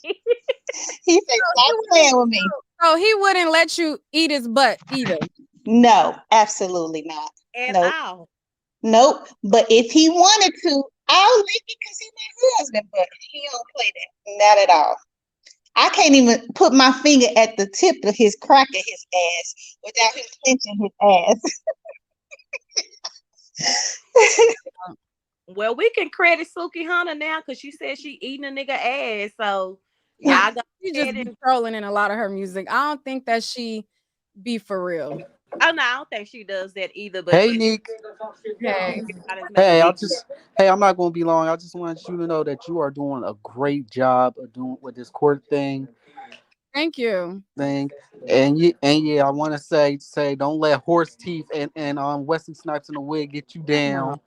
He said, stop playing with me. So he wouldn't let you eat his butt either? No, absolutely not. At all. Nope. But if he wanted to, I'll lick it because he's my husband, but he don't play that. Not at all. I can't even put my finger at the tip of his crack of his ass without him clenching his ass. Well, we can credit Suki Hunter now because she said she eating a nigga ass. So y'all go She ahead just be and trolling in a lot of her music. I don't think that she be for real. oh no, I don't think she does that either. But Hey, she Nick. Hey, everybody's making Hey, big. I'm not going to be long. I just want you to know that you are doing a great job of doing with this court thank you. thing. And yeah, I want to say don't let horse teeth and Wesley Snipes in the wig get you down.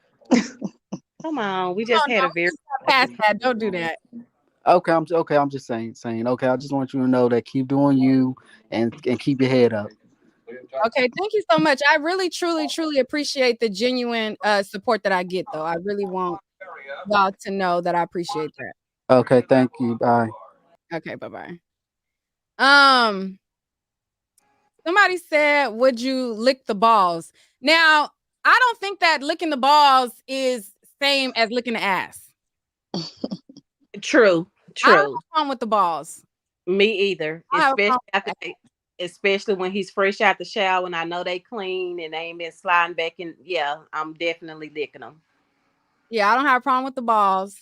Come on, we Oh just had no, a very past that. Don't do that. Okay. I'm just saying. Okay, I just want you to know that keep doing you and keep your head up. Okay, thank you so much. I really, truly, truly appreciate the genuine support that I get, though. I really want y'all to know that I appreciate that. Okay, thank you. Bye. Okay, bye-bye. Somebody said, would you lick the balls? Now, I don't think that licking the balls is same as licking the ass. true. I don't have True. a problem with the balls. Me either. I have a problem Especially when he's fresh out the shower and I know they clean and they ain't been sliding back in. Yeah, I'm definitely licking them. Yeah, I don't have a problem with the balls.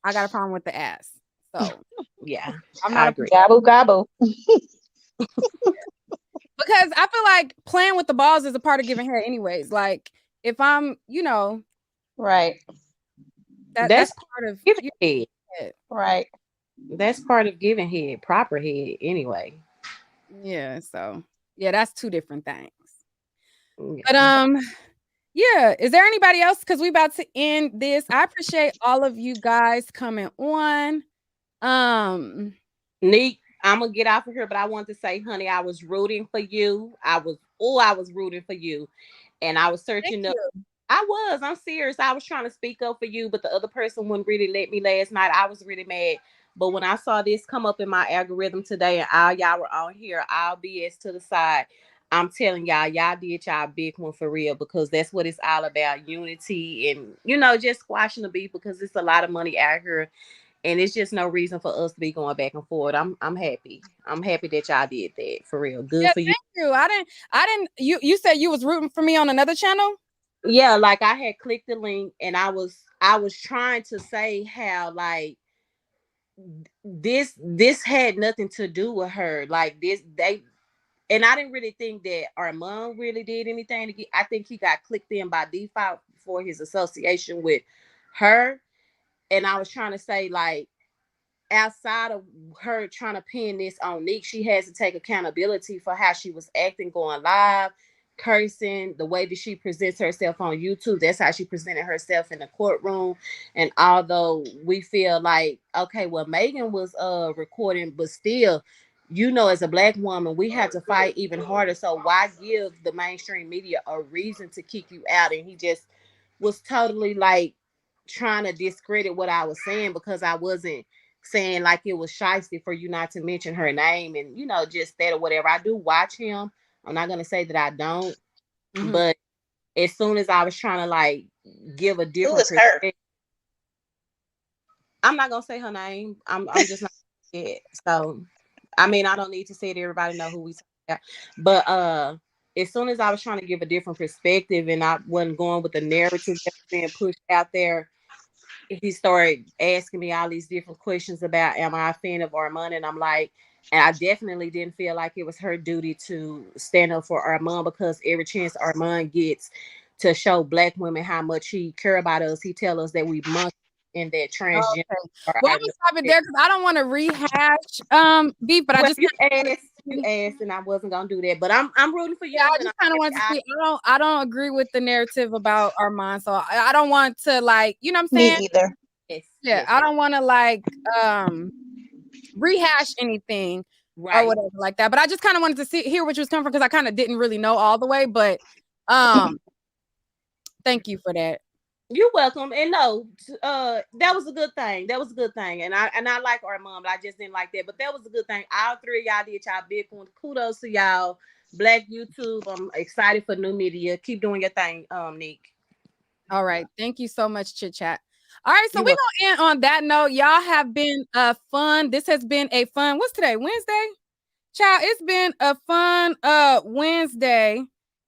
I got a problem with the ass. So yeah, I'm not I a agree. Gobble gobble. because I feel like playing with the balls is a part of giving head anyways. Like if I'm, Right. That's that's part of giving head. Right. That's part of giving head, proper head anyway. Yeah, so yeah, that's two different things. Yeah. But yeah, is there anybody else? Because we about to end this. I appreciate all of you guys coming on. Neat. I'm gonna get off of here, but I want to say, honey, I was rooting for you. I was rooting for you. And I was searching up. I'm serious. I was trying to speak up for you, but the other person wouldn't really let me last night. I was really mad. But when I saw this come up in my algorithm today and all y'all were on here, all BS to the side, I'm telling y'all did y'all big one for real because that's what it's all about. Unity and, just squashing the beef because it's a lot of money out here. And it's just no reason for us to be going back and forth. I'm happy. I'm happy that y'all did that for real. Good Yeah, for you. thank you. I didn't. You said you was rooting for me on another channel. Yeah, like I had clicked the link and I was trying to say how like this had nothing to do with her. Like and I didn't really think that Armon really did anything to get. I think he got clicked in by default for his association with her. And I was trying to say like outside of her trying to pin this on Nick, she has to take accountability for how she was acting going live, cursing, the way that she presents herself on YouTube. That's how she presented herself in the courtroom. And although we feel like, okay, well, Megan was recording, but still, as a Black woman, we had to fight even harder. So why give the mainstream media a reason to kick you out? And he just was totally like trying to discredit what I was saying because I wasn't saying like it was shiesty for you not to mention her name and just that or whatever. I do watch him. I'm not gonna say that I don't, but as soon as I was trying to like give a different perspective, I'm not gonna say her name. I'm just not it. So I mean I don't need to say it, everybody know who we talking about. But as soon as I was trying to give a different perspective and I wasn't going with the narrative that's being pushed out there, he started asking me all these different questions about am I a fan of Armon, and I'm like, and I definitely didn't feel like it was her duty to stand up for Armon because every chance Armon gets to show Black women how much he care about us, he tell us that we must in that transgender. Okay. Well, I'm gonna stop it there because I don't want to rehash beef, but I just you asked, and I wasn't gonna do that. But I'm rooting for you. Yeah, I just kind of want to see. I don't agree with the narrative about Armon, so I don't want to like, you know what I'm saying? Me either. Yeah, I don't want to like rehash anything or whatever like that. But I just kind of wanted to hear what you was coming from because I kind of didn't really know all the way. But thank you for that. You're welcome. And no, that was a good thing. That was a good thing. And I like Armon, but I just didn't like that. But that was a good thing. All three of y'all did y'all big one. Kudos to y'all. Black YouTube. I'm excited for new media. Keep doing your thing, Nick. All right. Thank you so much, Chit Chat. All right, so we're gonna end on that note. Y'all have been fun. This has been a fun. What's today? Wednesday? Child, it's been a fun Wednesday,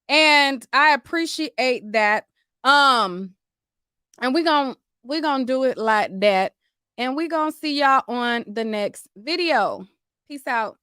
and I appreciate that. And we gonna do it like that. And we gonna see y'all on the next video. Peace out.